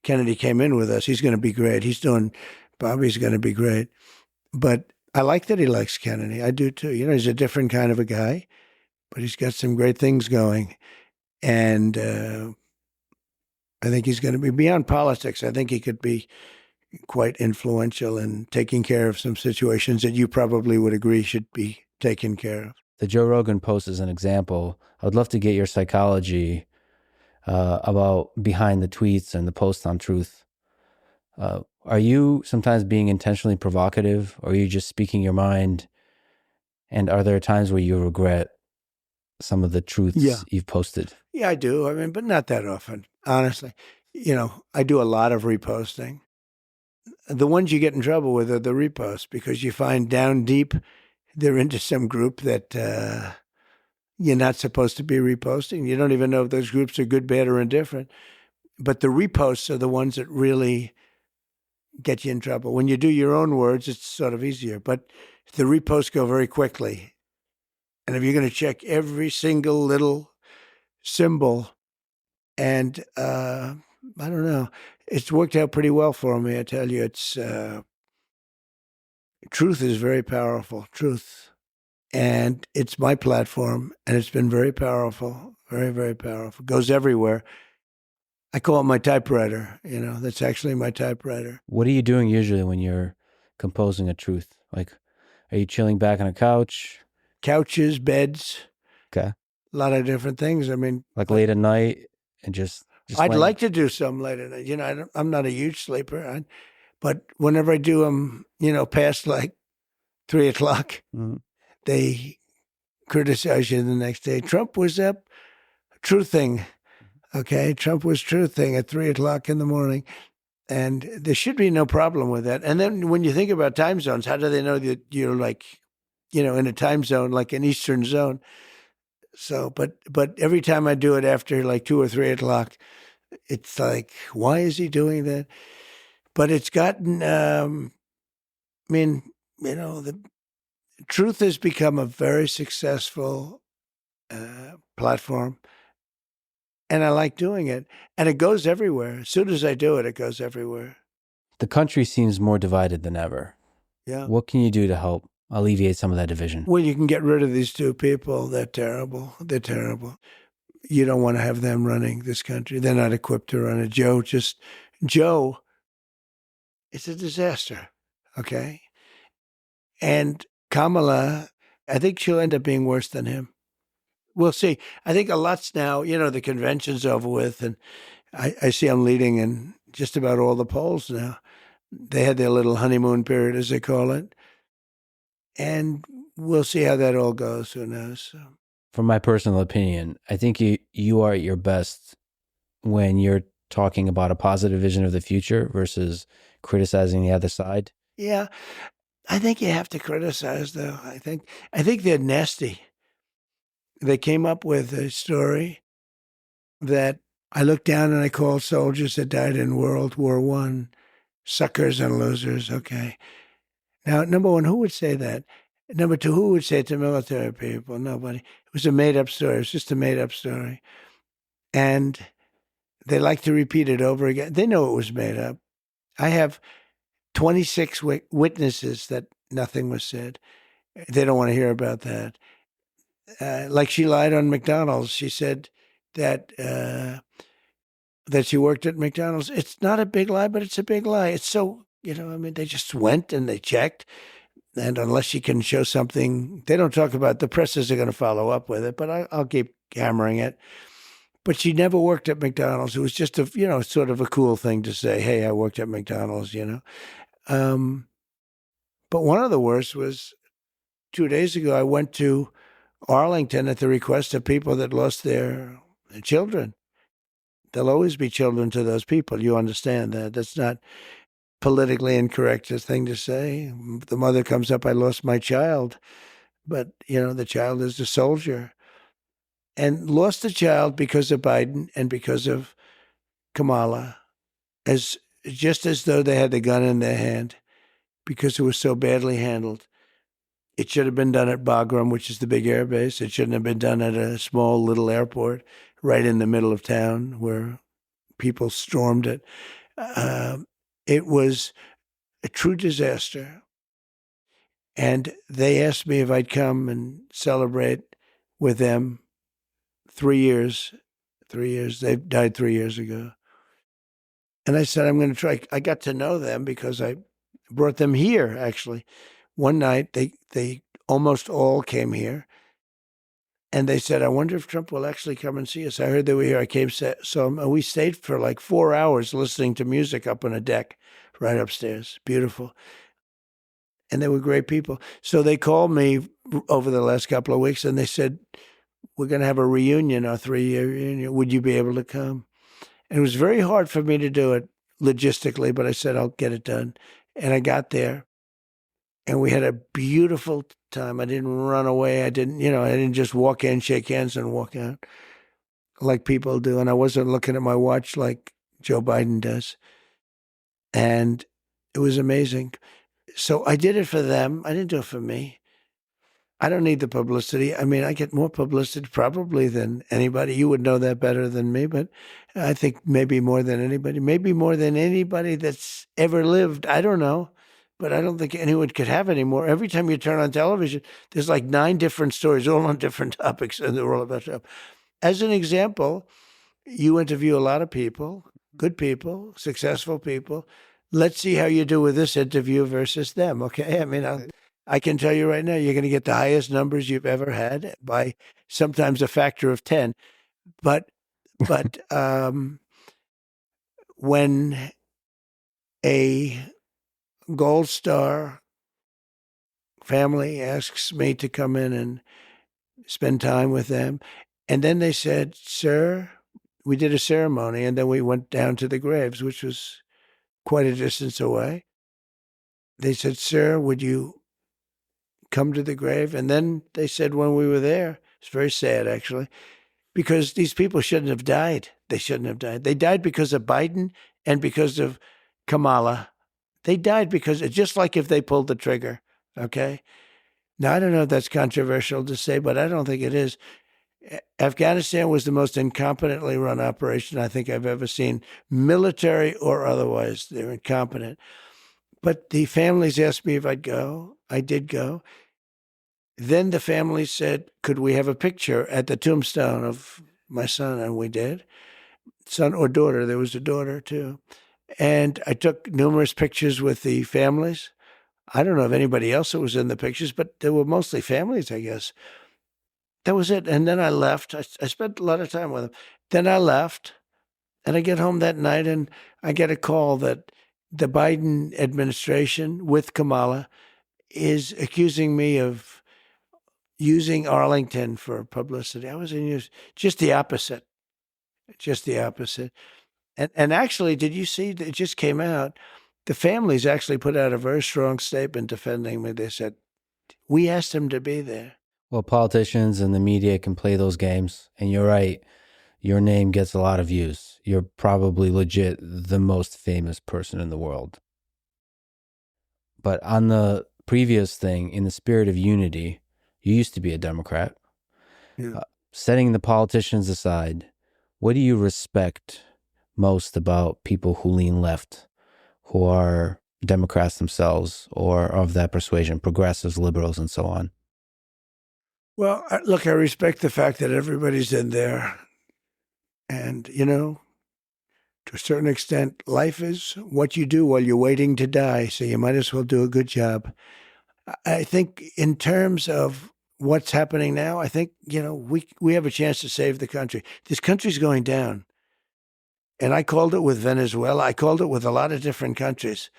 Kennedy came in with us. He's going to be great. Bobby's going to be great. But I like that he likes Kennedy. I do too. He's a different kind of a guy, but he's got some great things going. And I think he's going to be beyond politics. I think he could be quite influential in taking care of some situations that you probably would agree should be taken care of. The Joe Rogan post is an example. I would love to get your psychology about behind the tweets and the posts on Truth. Are you sometimes being intentionally provocative, or are you just speaking your mind? And are there times where you regret some of the truths you've posted? Yeah, I do. I mean, but not that often, honestly. I do a lot of reposting. The ones you get in trouble with are the reposts, because you find down deep they're into some group that you're not supposed to be reposting. You don't even know if those groups are good, bad, or indifferent. But the reposts are the ones that really get you in trouble. When you do your own words, it's sort of easier. But the reposts go very quickly. And if you're going to check every single little symbol, and I don't know, it's worked out pretty well for me, I tell you. It's Truth is very powerful, Truth. And it's my platform, and it's been very powerful, very, very powerful. It goes everywhere. I call it my typewriter, that's actually my typewriter. What are you doing usually when you're composing a truth? Like, are you chilling back on a couch? Couches, beds. Okay. A lot of different things. I mean, like late at night and just I'd like to do some late at night. I'm not a huge sleeper, but whenever I do them, past like 3 o'clock, they criticize you the next day. Trump was up truthing. Okay. Trump was truthing at 3 o'clock in the morning. And there should be no problem with that. And then when you think about time zones, how do they know that you're like, in a time zone, like an Eastern zone? So, but every time I do it after like 2 or 3 o'clock, it's like, why is he doing that? But it's gotten, the Truth has become a very successful platform, and I like doing it. And it goes everywhere. As soon as I do it, it goes everywhere. The country seems more divided than ever. Yeah. What can you do to help alleviate some of that division? Well, you can get rid of these two people. They're terrible. They're terrible. You don't want to have them running this country. They're not equipped to run it. Joe, it's a disaster. Okay. And Kamala, I think she'll end up being worse than him. We'll see. I think a lot's now, the convention's over with, and I see I'm leading in just about all the polls now. They had their little honeymoon period, as they call it. And we'll see how that all goes. Who knows? From my personal opinion, I think you are at your best when you're talking about a positive vision of the future versus criticizing the other side? Yeah, I think you have to criticize, though. I think they're nasty. They came up with a story that I looked down and I called soldiers that died in World War I suckers and losers. Okay. Now, number one, who would say that? Number two, who would say it to military people? Nobody. It was a made-up story. It was just a made-up story. And they like to repeat it over again. They know it was made up. I have 26 witnesses that nothing was said. They don't want to hear about that. Like she lied on McDonald's. She said that that she worked at McDonald's. It's not a big lie, but it's a big lie. It's so, I mean, they just went and they checked. And unless she can show something, they don't talk about, the presses are going to follow up with it, but I'll keep hammering it. But she never worked at McDonald's. It was just a, sort of a cool thing to say, hey, I worked at McDonald's, But one of the worst was 2 days ago, I went to Arlington at the request of people that lost their children. There'll always be children to those people. You understand that. That's not politically incorrect thing to say. The mother comes up, I lost my child. But, the child is a soldier. And lost the child because of Biden and because of Kamala, just as though they had the gun in their hand, because it was so badly handled. It should have been done at Bagram, which is the big air base. It shouldn't have been done at a small little airport right in the middle of town where people stormed it. It was a true disaster. And they asked me if I'd come and celebrate with them 3 years. 3 years. They died 3 years ago. And I said, I'm going to try. I got to know them because I brought them here, actually. One night, they almost all came here. And they said, I wonder if Trump will actually come and see us. I heard they were here. I came, saw them. And we stayed for like 4 hours listening to music up on a deck right upstairs. Beautiful. And they were great people. So they called me over the last couple of weeks and they said, we're going to have a reunion, our 3-year reunion. Would you be able to come? And it was very hard for me to do it logistically, but I said, I'll get it done. And I got there and we had a beautiful time. I didn't run away. I didn't just walk in, shake hands and walk out like people do. And I wasn't looking at my watch like Joe Biden does. And it was amazing. So I did it for them. I didn't do it for me. I don't need the publicity. I mean, I get more publicity probably than anybody. You would know that better than me, but I think maybe more than anybody that's ever lived. I don't know, but I don't think anyone could have any more. Every time you turn on television, there's like 9 different stories, all on different topics, and they're all about Trump. As an example, you interview a lot of people, good people, successful people. Let's see how you do with this interview versus them, okay? I mean, I can tell you right now, you're going to get the highest numbers you've ever had by sometimes a factor of 10. But when a Gold Star family asks me to come in and spend time with them, and then they said, sir, we did a ceremony, and then we went down to the graves, which was quite a distance away. They said, sir, would you come to the grave? And then they said when we were there, it's very sad actually, because these people shouldn't have died. They shouldn't have died. They died because of Biden and because of Kamala. They died because, just like if they pulled the trigger, okay? Now, I don't know if that's controversial to say, but I don't think it is. Afghanistan was the most incompetently run operation I think I've ever seen, military or otherwise. They're incompetent. But the families asked me if I'd go. I did go. Then the family said, could we have a picture at the tombstone of my son? And we did. Son or daughter. There was a daughter too. And I took numerous pictures with the families. I don't know if anybody else was in the pictures, but they were mostly families, I guess. That was it. And then I left. I spent a lot of time with them. Then I left. And I get home that night and I get a call that the Biden administration with Kamala is accusing me of using Arlington for publicity. I was in use, just the opposite. just the opposite. And actually, did you see, it just came out, the families actually put out a very strong statement defending me. They said, we asked him to be there. Well, politicians and the media can play those games, and you're right. Your name gets a lot of views. You're probably legit the most famous person in the world. But on the previous thing, in the spirit of unity, you used to be a Democrat. Yeah. Setting the politicians aside, what do you respect most about people who lean left, who are Democrats themselves or of that persuasion, progressives, liberals, and so on? Well, look, I respect the fact that everybody's in there. And, you know, to a certain extent, life is what you do while you're waiting to die. So you might as well do a good job. I think in terms of what's happening now, I think, you know, we have a chance to save the country. This country's going down. And I called it with Venezuela. I called it with a lot of different countries.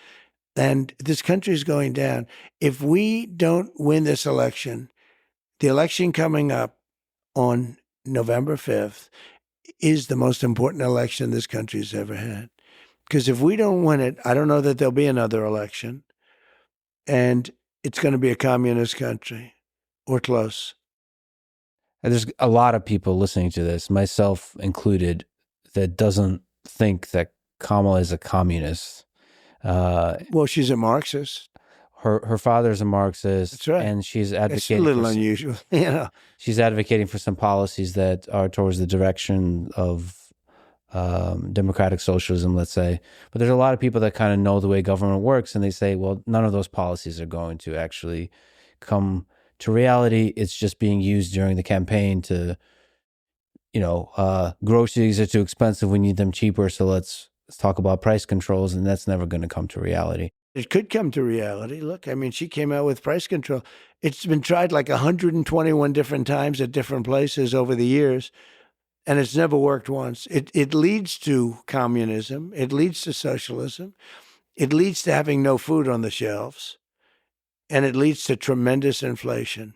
And this country's going down. If we don't win this election, the election coming up on November 5th is the most important election this country's ever had. Because if we don't win it, I don't know that there'll be another election. And it's going to be a communist country or close. And there's a lot of people listening to this, myself included, that doesn't think that Kamala is a communist. Well, she's a Marxist. Her father's a Marxist. That's right. And she's It's advocating. a little unusual, you know. She's advocating for some policies that are towards the direction of democratic socialism, let's say. But there's a lot of people that kind of know the way government works, and they say, well, none of those policies are going to actually come to reality. It's just being used during the campaign to, you know, groceries are too expensive. We need them cheaper. So let's talk about price controls, and that's never going to come to reality. It could come to reality. Look, I mean, she came out with price control. It's been tried like 121 different times at different places over the years, and it's never worked once. It leads to communism. It leads to socialism. It leads to having no food on the shelves, and it leads to tremendous inflation.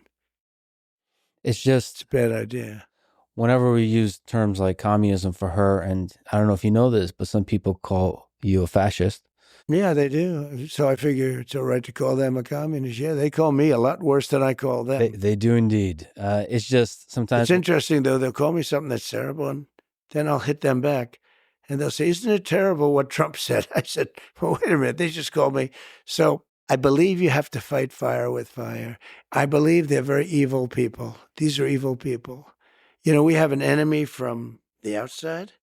It's just a bad idea. Whenever we use terms like communism for her, and I don't know if you know this, but some people call you a fascist. Yeah, they do. So I figure it's all right to call them a communist. Yeah, they call me a lot worse than I call them. They do indeed. It's just sometimes... It's interesting, though. They'll call me something that's terrible, and then I'll hit them back. And they'll say, isn't it terrible what Trump said? I said, well, wait a minute. They just called me. So I believe you have to fight fire with fire. I believe they're very evil people. These are evil people. You know, we have an enemy from the outside,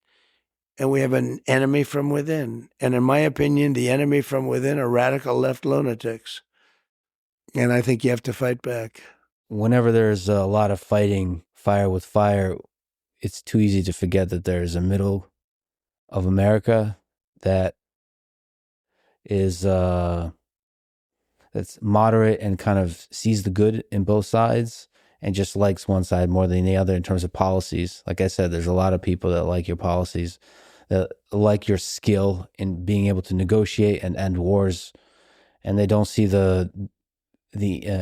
and we have an enemy from within. And in my opinion, the enemy from within are radical left lunatics. And I think you have to fight back. Whenever there's a lot of fighting fire with fire, it's too easy to forget that there's a middle of America that is that's moderate and kind of sees the good in both sides and just likes one side more than the other in terms of policies. Like I said, there's a lot of people that like your policies, that like your skill in being able to negotiate and end wars, and they don't see the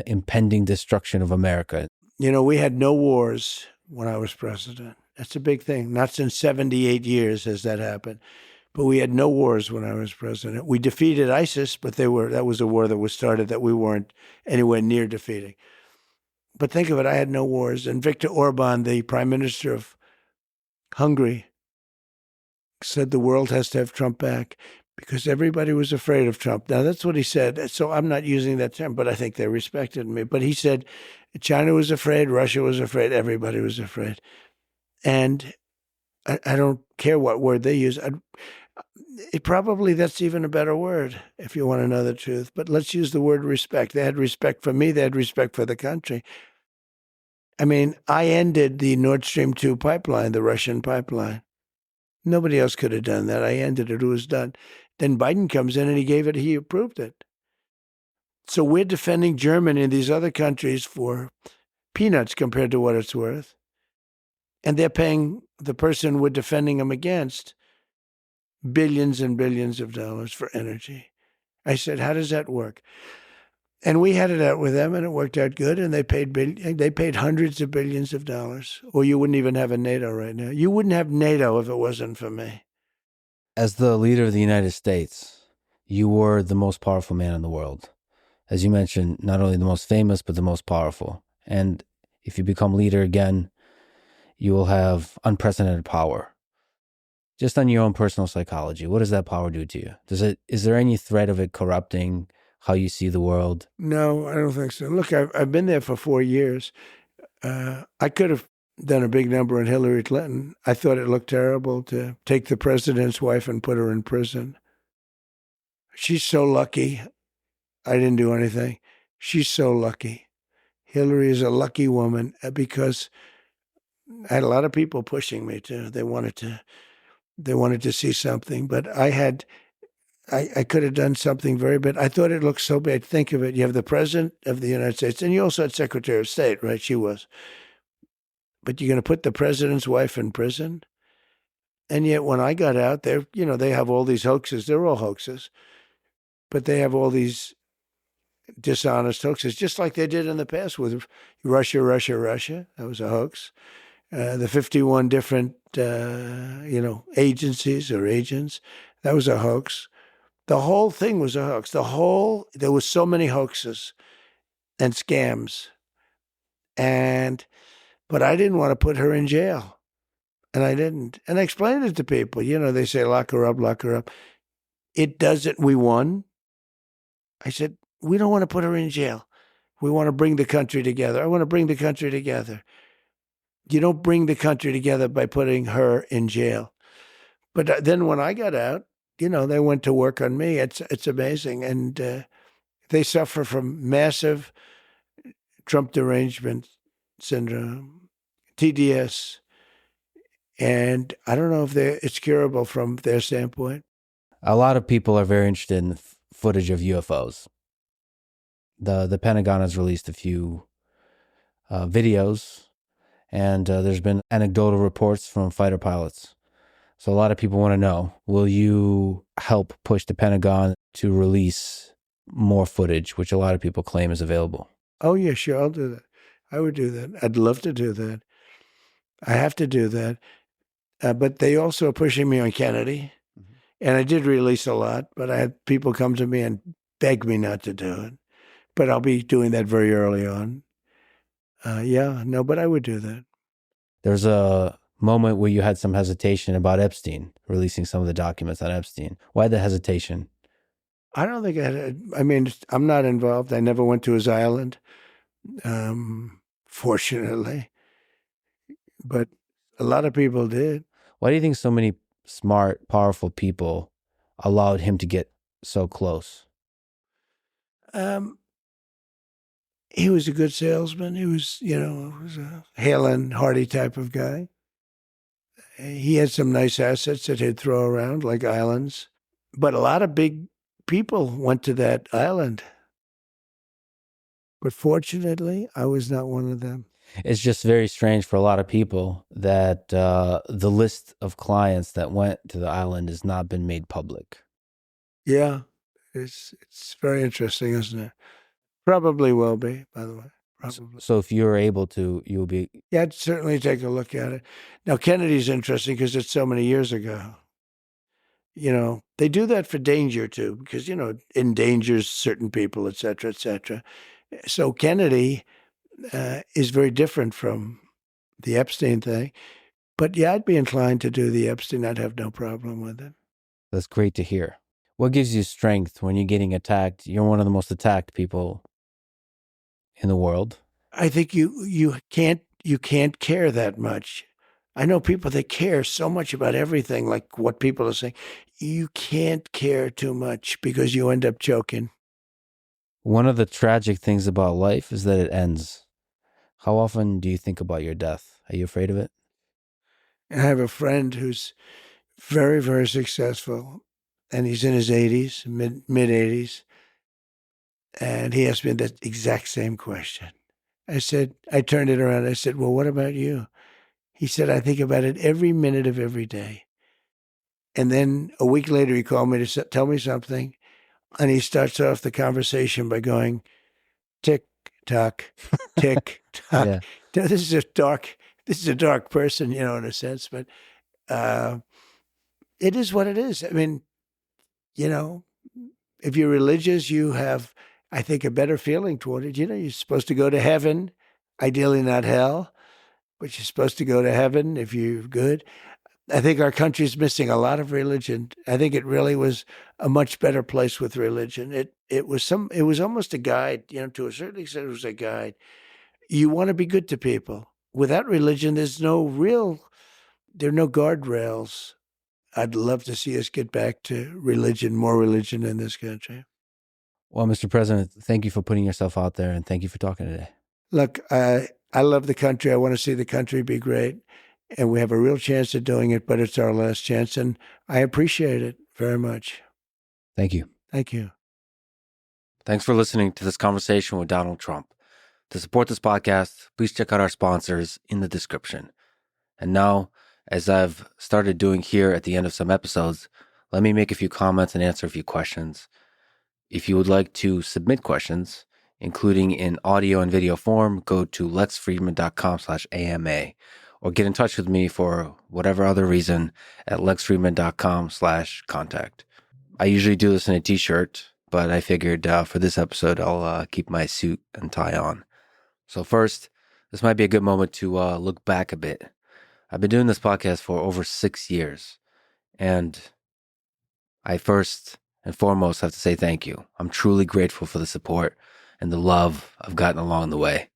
impending destruction of America. You know, we had no wars when I was president. That's a big thing. Not since 78 years has that happened. But we had no wars when I was president. We defeated ISIS, but that was a war that was started that we weren't anywhere near defeating. But think of it, I had no wars. And Viktor Orban, the prime minister of Hungary, said the world has to have Trump back because everybody was afraid of Trump. Now, that's what he said. So I'm not using that term, but I think they respected me. But he said China was afraid, Russia was afraid, everybody was afraid. And I don't care what word they use. Probably that's even a better word if you want to know the truth. But let's use the word respect. They had respect for me. They had respect for the country. I mean, I ended the Nord Stream 2 pipeline, the Russian pipeline. Nobody else could have done that. I ended it. It was done. Then Biden comes in and he approved it. So we're defending Germany and these other countries for peanuts compared to what it's worth. And they're paying the person we're defending them against billions and billions of dollars for energy. I said, how does that work? And we had it out with them, and it worked out good. And they paid hundreds of billions of dollars. Or you wouldn't even have a NATO right now. You wouldn't have NATO if it wasn't for me. As the leader of the United States, you were the most powerful man in the world. As you mentioned, not only the most famous, but the most powerful. And if you become leader again, you will have unprecedented power. Just on your own personal psychology, what does that power do to you? Is there any threat of it corrupting how you see the world? No, I don't think so. Look, I've been there for 4 years. I could have done a big number on Hillary Clinton. I thought it looked terrible to take the president's wife and put her in prison. She's so lucky. I didn't do anything. She's so lucky. Hillary is a lucky woman because I had a lot of people pushing me to. They wanted to see something, but I could have done something very bad. I thought it looked so bad. Think of it. You have the president of the United States, and you also had Secretary of State, right? She was. But you're going to put the president's wife in prison? And yet when I got out, they have all these hoaxes. They're all hoaxes. But they have all these dishonest hoaxes, just like they did in the past with Russia. That was a hoax. The 51 different, agencies or agents, that was a hoax. The whole thing was a hoax. There was so many hoaxes and scams. But I didn't want to put her in jail. And I didn't. And I explained it to people. They say, lock her up, lock her up. It doesn't. We won. I said, we don't want to put her in jail. We want to bring the country together. I want to bring the country together. You don't bring the country together by putting her in jail. But then when I got out, they went to work on me. It's amazing. And they suffer from massive Trump derangement syndrome, TDS. And I don't know if it's curable from their standpoint. A lot of people are very interested in the footage of UFOs. The Pentagon has released a few videos, and there's been anecdotal reports from fighter pilots. So a lot of people want to know, will you help push the Pentagon to release more footage, which a lot of people claim is available? Oh, yeah, sure, I'll do that. I would do that. I'd love to do that. I have to do that. But they also are pushing me on Kennedy. Mm-hmm. And I did release a lot, but I had people come to me and beg me not to do it. But I'll be doing that very early on. But I would do that. There's a moment where you had some hesitation about Epstein, releasing some of the documents on Epstein. Why the hesitation? I don't think I'm not involved. I never went to his island, fortunately. But a lot of people did. Why do you think so many smart, powerful people allowed him to get so close? He was a good salesman. He was, was a hale and hearty type of guy. He had some nice assets that he'd throw around, like islands. But a lot of big people went to that island. But fortunately, I was not one of them. It's just very strange for a lot of people that the list of clients that went to the island has not been made public. Yeah, it's very interesting, isn't it? Probably will be, by the way. Probably. So if you're able to, you'll be... Yeah, I'd certainly take a look at it. Now, Kennedy's interesting because it's so many years ago. They do that for danger, too, because, endangers certain people, et cetera, et cetera. So Kennedy is very different from the Epstein thing. But yeah, I'd be inclined to do the Epstein. I'd have no problem with it. That's great to hear. What gives you strength when you're getting attacked? You're one of the most attacked people in the world. I think you can't care that much. I know people that care so much about everything, like what people are saying. You can't care too much because you end up choking. One of the tragic things about life is that it ends. How often do you think about your death? Are you afraid of it? I have a friend who's very, very successful, and he's in his 80s, mid-80s, and he asked me that exact same question. I turned it around. I said, well, what about you? He said, I think about it every minute of every day. And then a week later, he called me to tell me something. And he starts off the conversation by going, tick tock, tick tock. Yeah. This is a dark person, in a sense, but it is what it is. I mean, if you're religious, you have, I think, a better feeling toward it. You're supposed to go to heaven, ideally not hell, but you're supposed to go to heaven if you're good. I think our country's missing a lot of religion. I think it really was a much better place with religion. It was almost a guide, to a certain extent it was a guide. You want to be good to people. Without religion, there are no guardrails. I'd love to see us get back to religion, more religion in this country. Well, Mr. President, thank you for putting yourself out there, and thank you for talking today. Look, I love the country. I want to see the country be great. And we have a real chance of doing it, but it's our last chance. And I appreciate it very much. Thank you. Thank you. Thanks for listening to this conversation with Donald Trump. To support this podcast, please check out our sponsors in the description. And now, as I've started doing here at the end of some episodes, let me make a few comments and answer a few questions. If you would like to submit questions, including in audio and video form, go to lexfriedman.com/AMA or get in touch with me for whatever other reason at lexfriedman.com/contact. I usually do this in a t-shirt, but I figured for this episode, I'll keep my suit and tie on. So first, this might be a good moment to look back a bit. I've been doing this podcast for over 6 years, and I first and foremost have to say thank you. I'm truly grateful for the support and the love I've gotten along the way.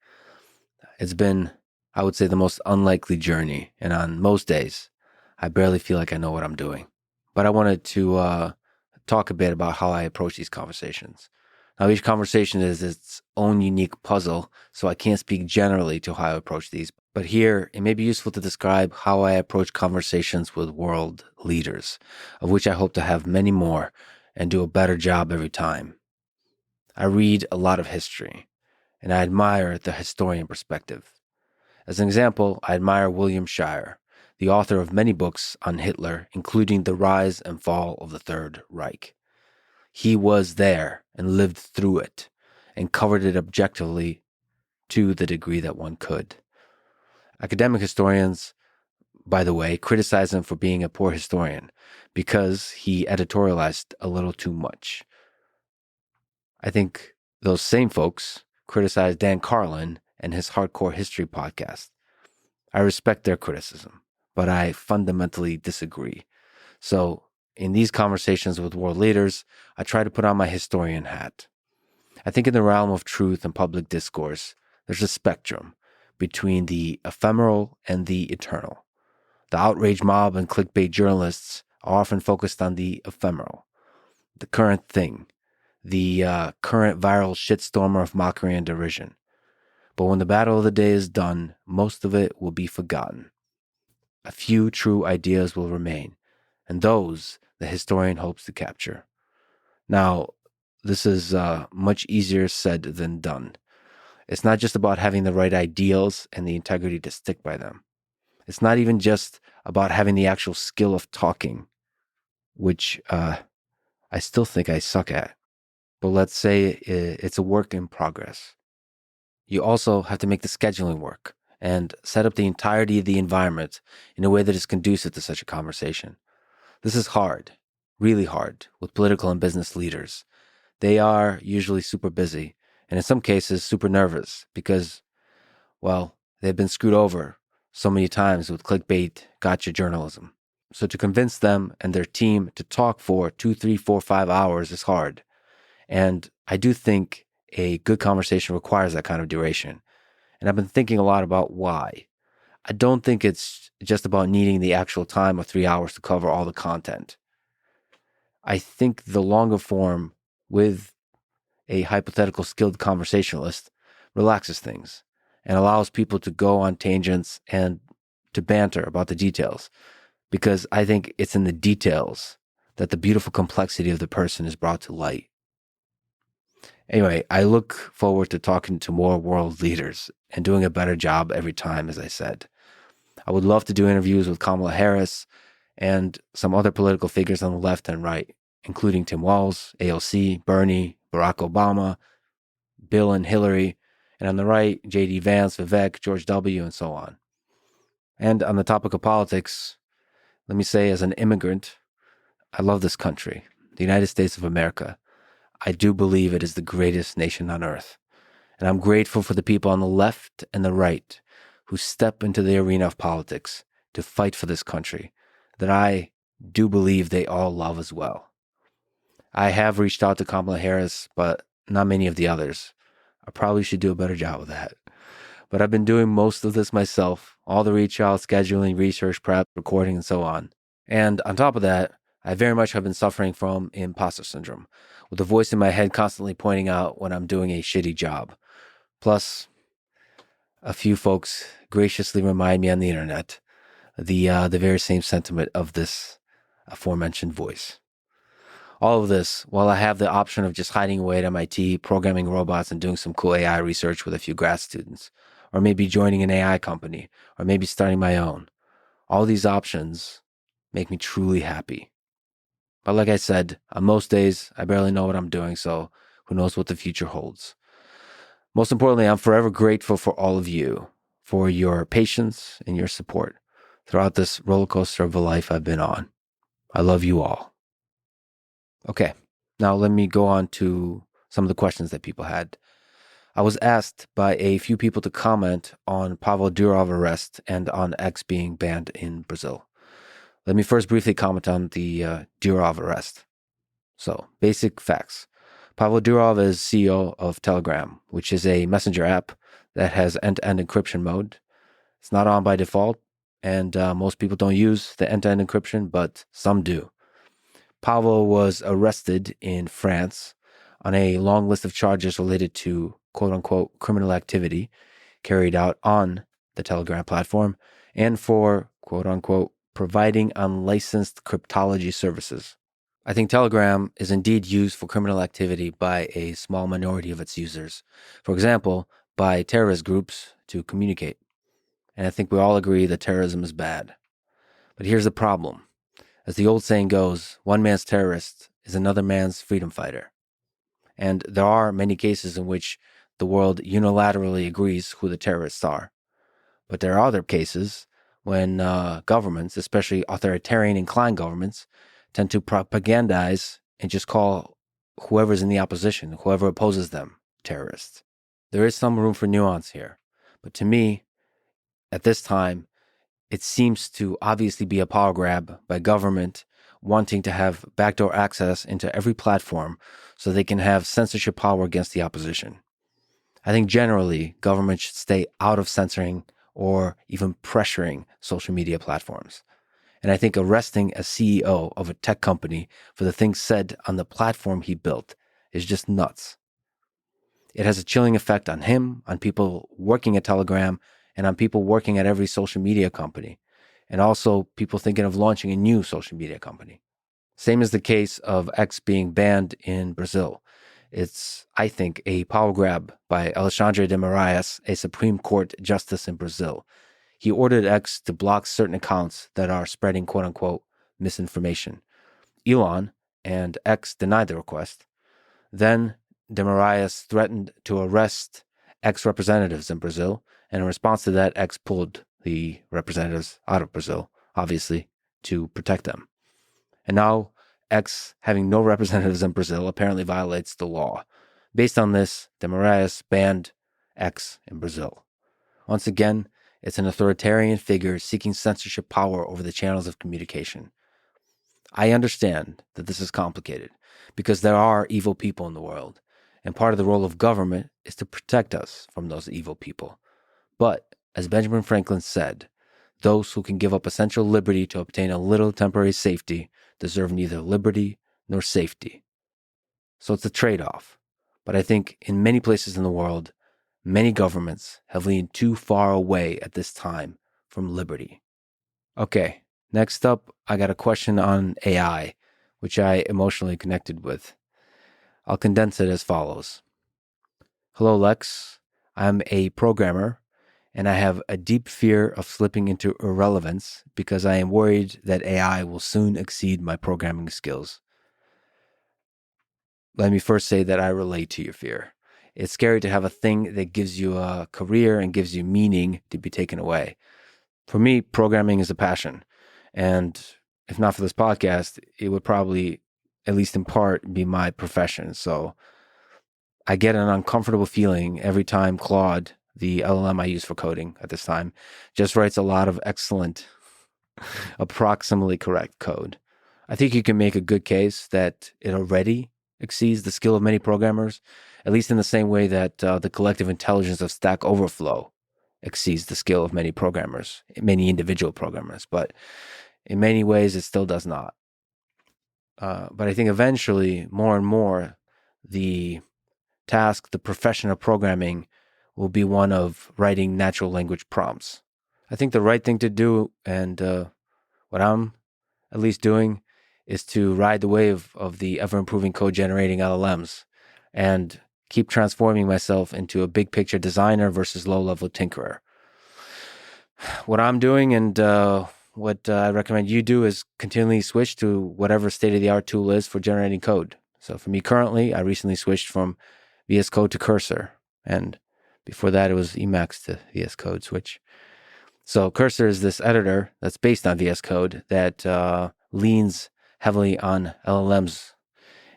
It's been, I would say, the most unlikely journey, and on most days, I barely feel like I know what I'm doing. But I wanted to talk a bit about how I approach these conversations. Now, each conversation is its own unique puzzle, so I can't speak generally to how I approach these. But here, it may be useful to describe how I approach conversations with world leaders, of which I hope to have many more and do a better job every time. I read a lot of history, and I admire the historian perspective. As an example, I admire William Shirer, the author of many books on Hitler, including The Rise and Fall of the Third Reich. He was there and lived through it and covered it objectively to the degree that one could. Academic historians, by the way, criticize him for being a poor historian because he editorialized a little too much. I think those same folks criticize Dan Carlin and his Hardcore History podcast. I respect their criticism, but I fundamentally disagree. So in these conversations with world leaders, I try to put on my historian hat. I think in the realm of truth and public discourse, there's a spectrum between the ephemeral and the eternal. The outrage mob and clickbait journalists are often focused on the ephemeral, the current thing, the current viral shitstormer of mockery and derision. But when the battle of the day is done, most of it will be forgotten. A few true ideas will remain, and those the historian hopes to capture. Now, this is much easier said than done. It's not just about having the right ideals and the integrity to stick by them. It's not even just about having the actual skill of talking, which I still think I suck at. But let's say it's a work in progress. You also have to make the scheduling work and set up the entirety of the environment in a way that is conducive to such a conversation. This is hard, really hard, with political and business leaders. They are usually super busy, and in some cases super nervous because, well, they've been screwed over so many times with clickbait, gotcha journalism. So to convince them and their team to talk for 2, 3, 4, 5 hours is hard. And I do think a good conversation requires that kind of duration. And I've been thinking a lot about why. I don't think it's just about needing the actual time of 3 hours to cover all the content. I think the longer form with a hypothetical skilled conversationalist relaxes things and allows people to go on tangents and to banter about the details, because I think it's in the details that the beautiful complexity of the person is brought to light. Anyway, I look forward to talking to more world leaders and doing a better job every time, as I said. I would love to do interviews with Kamala Harris and some other political figures on the left and right, including Tim Walz, AOC, Bernie, Barack Obama, Bill and Hillary, and on the right, J.D. Vance, Vivek, George W., and so on. And on the topic of politics, let me say, as an immigrant, I love this country, the United States of America. I do believe it is the greatest nation on earth. And I'm grateful for the people on the left and the right who step into the arena of politics to fight for this country that I do believe they all love as well. I have reached out to Kamala Harris, but not many of the others. I probably should do a better job of that. But I've been doing most of this myself, all the reach out, scheduling, research, prep, recording, and so on. And on top of that, I very much have been suffering from imposter syndrome, with a voice in my head constantly pointing out when I'm doing a shitty job. Plus, a few folks graciously remind me on the internet the very same sentiment of this aforementioned voice. All of this, while I have the option of just hiding away at MIT, programming robots and doing some cool AI research with a few grad students, or maybe joining an AI company, or maybe starting my own. All these options make me truly happy. But like I said, on most days, I barely know what I'm doing, so who knows what the future holds. Most importantly, I'm forever grateful for all of you, for your patience and your support throughout this roller coaster of a life I've been on. I love you all. Okay, now let me go on to some of the questions that people had. I was asked by a few people to comment on Pavel Durov arrest and on X being banned in Brazil. Let me first briefly comment on the Durov arrest. So, basic facts. Pavel Durov is CEO of Telegram, which is a messenger app that has end-to-end encryption mode. It's not on by default, and most people don't use the end-to-end encryption, but some do. Pavel was arrested in France on a long list of charges related to quote-unquote criminal activity carried out on the Telegram platform and for quote-unquote providing unlicensed cryptology services. I think Telegram is indeed used for criminal activity by a small minority of its users. For example, by terrorist groups to communicate. And I think we all agree that terrorism is bad. But here's the problem. As the old saying goes, one man's terrorist is another man's freedom fighter. And there are many cases in which the world unilaterally agrees who the terrorists are. But there are other cases when governments, especially authoritarian inclined governments, tend to propagandize and just call whoever's in the opposition, whoever opposes them, terrorists. There is some room for nuance here. But to me, at this time, it seems to obviously be a power grab by government wanting to have backdoor access into every platform so they can have censorship power against the opposition. I think generally government should stay out of censoring or even pressuring social media platforms. And I think arresting a CEO of a tech company for the things said on the platform he built is just nuts. It has a chilling effect on him, on people working at Telegram, and on people working at every social media company, and also people thinking of launching a new social media company. Same as the case of X being banned in Brazil. It's, I think, a power grab by Alexandre de Moraes, a Supreme Court justice in Brazil. He ordered X to block certain accounts that are spreading quote-unquote misinformation. Elon and X denied the request. Then de Moraes threatened to arrest X representatives in Brazil, and in response to that, X pulled the representatives out of Brazil, obviously, to protect them. And now, X, having no representatives in Brazil, apparently violates the law. Based on this, de Moraes banned X in Brazil. Once again, it's an authoritarian figure seeking censorship power over the channels of communication. I understand that this is complicated because there are evil people in the world, and part of the role of government is to protect us from those evil people. But, as Benjamin Franklin said, those who can give up essential liberty to obtain a little temporary safety deserve neither liberty nor safety. So it's a trade-off. But I think in many places in the world, many governments have leaned too far away at this time from liberty. Okay, next up, I got a question on AI, which I emotionally connected with. I'll condense it as follows. Hello, Lex. I'm a programmer, and I have a deep fear of slipping into irrelevance because I am worried that AI will soon exceed my programming skills. Let me first say that I relate to your fear. It's scary to have a thing that gives you a career and gives you meaning to be taken away. For me, programming is a passion. And if not for this podcast, it would probably, at least in part, be my profession. So I get an uncomfortable feeling every time Claude, the LLM I use for coding at this time, just writes a lot of excellent, approximately correct code. I think you can make a good case that it already exceeds the skill of many programmers, at least in the same way that the collective intelligence of Stack Overflow exceeds the skill of many programmers, many individual programmers. But in many ways, it still does not. But I think eventually, more and more, the task, the profession of programming will be one of writing natural language prompts. I think the right thing to do, and what I'm at least doing, is to ride the wave of the ever-improving code-generating LLMs and keep transforming myself into a big-picture designer versus low-level tinkerer. What I'm doing and what I recommend you do is continually switch to whatever state-of-the-art tool is for generating code. So for me currently, I recently switched from VS Code to Cursor. And before that, it was Emacs to VS Code switch. So Cursor is this editor that's based on VS Code that leans heavily on LLMs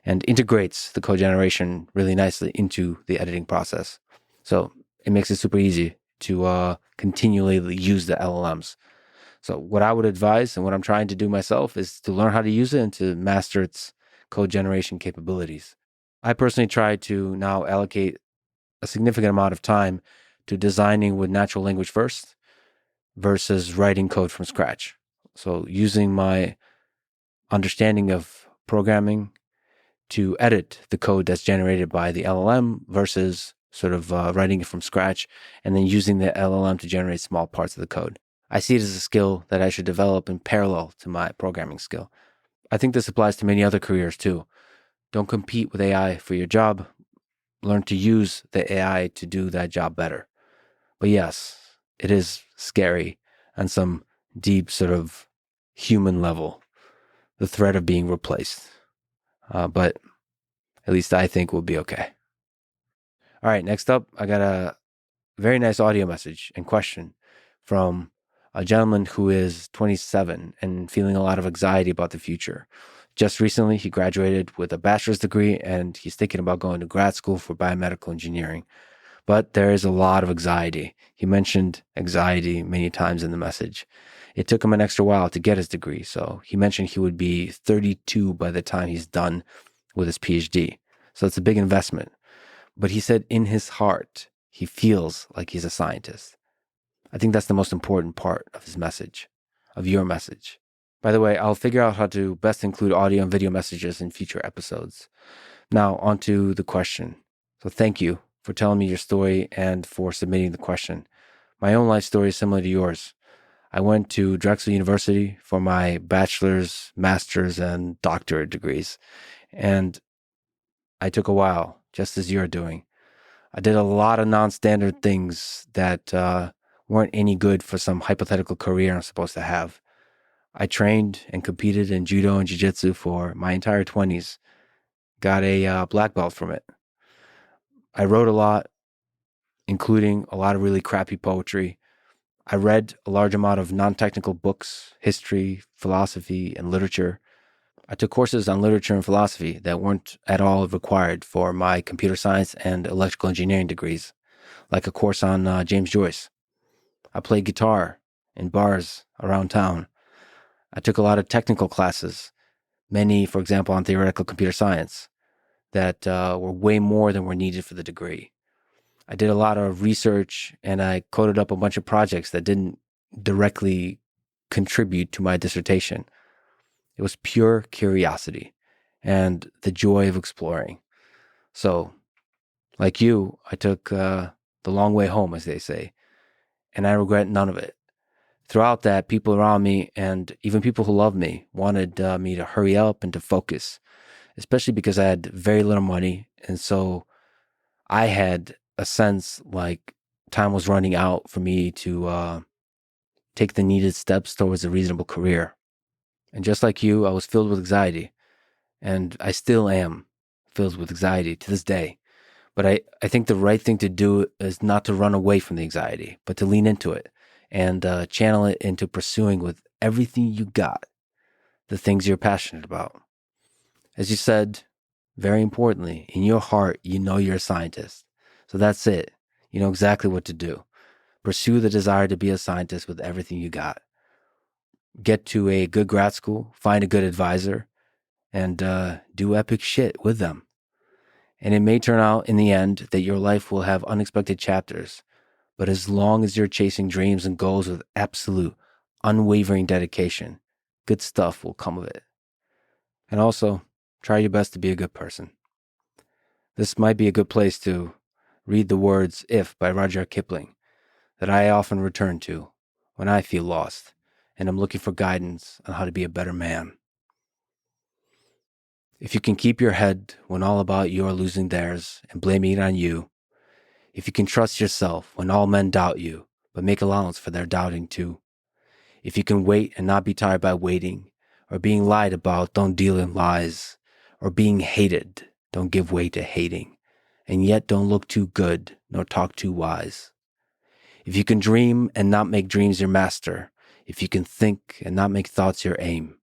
and integrates the code generation really nicely into the editing process. So it makes it super easy to continually use the LLMs. So what I would advise and what I'm trying to do myself is to learn how to use it and to master its code generation capabilities. I personally try to now allocate a significant amount of time to designing with natural language first versus writing code from scratch. So using my understanding of programming to edit the code that's generated by the LLM versus sort of writing it from scratch and then using the LLM to generate small parts of the code. I see it as a skill that I should develop in parallel to my programming skill. I think this applies to many other careers too. Don't compete with AI for your job. Learn to use the AI to do that job better. But yes, it is scary on some deep sort of human level, the threat of being replaced. But at least I think we'll be okay. All right, next up, I got a very nice audio message and question from a gentleman who is 27 and feeling a lot of anxiety about the future. Just recently, he graduated with a bachelor's degree and he's thinking about going to grad school for biomedical engineering. But there is a lot of anxiety. He mentioned anxiety many times in the message. It took him an extra while to get his degree, so he mentioned he would be 32 by the time he's done with his PhD. So it's a big investment. But he said in his heart, he feels like he's a scientist. I think that's the most important part of his message, of your message. By the way, I'll figure out how to best include audio and video messages in future episodes. Now, on to the question. So thank you for telling me your story and for submitting the question. My own life story is similar to yours. I went to Drexel University for my bachelor's, master's, and doctorate degrees. And I took a while, just as you're doing. I did a lot of non-standard things that weren't any good for some hypothetical career I'm supposed to have. I trained and competed in judo and jiu-jitsu for my entire 20s. Got a black belt from it. I wrote a lot, including a lot of really crappy poetry. I read a large amount of non-technical books, history, philosophy, and literature. I took courses on literature and philosophy that weren't at all required for my computer science and electrical engineering degrees, like a course on James Joyce. I played guitar in bars around town. I took a lot of technical classes, many, for example, on theoretical computer science, that were way more than were needed for the degree. I did a lot of research and I coded up a bunch of projects that didn't directly contribute to my dissertation. It was pure curiosity and the joy of exploring. So, like you, I took the long way home, as they say, and I regret none of it. Throughout that, people around me and even people who loved me wanted me to hurry up and to focus, especially because I had very little money. And so I had a sense like time was running out for me to take the needed steps towards a reasonable career. And just like you, I was filled with anxiety. And I still am filled with anxiety to this day. But I think the right thing to do is not to run away from the anxiety, but to lean into it and channel it into pursuing with everything you got the things you're passionate about. As you said, very importantly, in your heart, you know you're a scientist. So that's it. You know exactly what to do. Pursue the desire to be a scientist with everything you got. Get to a good grad school, find a good advisor, and do epic shit with them. And it may turn out in the end that your life will have unexpected chapters. But as long as you're chasing dreams and goals with absolute, unwavering dedication, good stuff will come of it. And also, try your best to be a good person. This might be a good place to read the words If by Rudyard Kipling that I often return to when I feel lost and I'm looking for guidance on how to be a better man. If you can keep your head when all about you are losing theirs and blaming it on you, if you can trust yourself when all men doubt you, but make allowance for their doubting too, if you can wait and not be tired by waiting, or being lied about, don't deal in lies, or being hated, don't give way to hating, and yet don't look too good nor talk too wise. If you can dream and not make dreams your master, if you can think and not make thoughts your aim,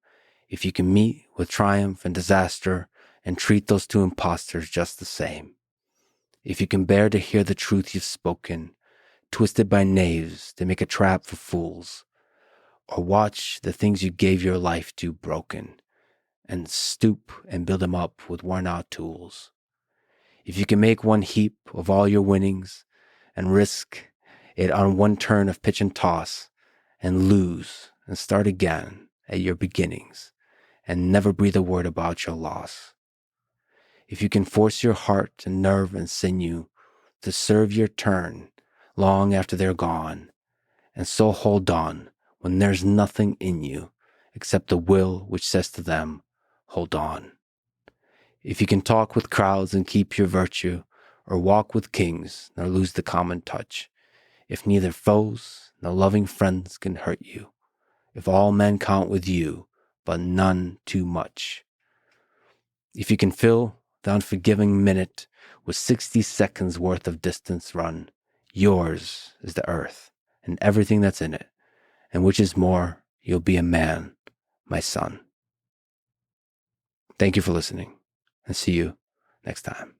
if you can meet with triumph and disaster and treat those two impostors just the same, if you can bear to hear the truth you've spoken, twisted by knaves to make a trap for fools, or watch the things you gave your life to broken, and stoop and build them up with worn-out tools. If you can make one heap of all your winnings and risk it on one turn of pitch and toss, and lose and start again at your beginnings, and never breathe a word about your loss. If you can force your heart and nerve and sinew to serve your turn long after they're gone, and so hold on when there's nothing in you except the will which says to them, hold on. If you can talk with crowds and keep your virtue, or walk with kings nor lose the common touch, if neither foes nor loving friends can hurt you, if all men count with you, but none too much, if you can fill the unforgiving minute with 60 seconds worth of distance run, yours is the earth and everything that's in it, and which is more, you'll be a man, my son. Thank you for listening, and see you next time.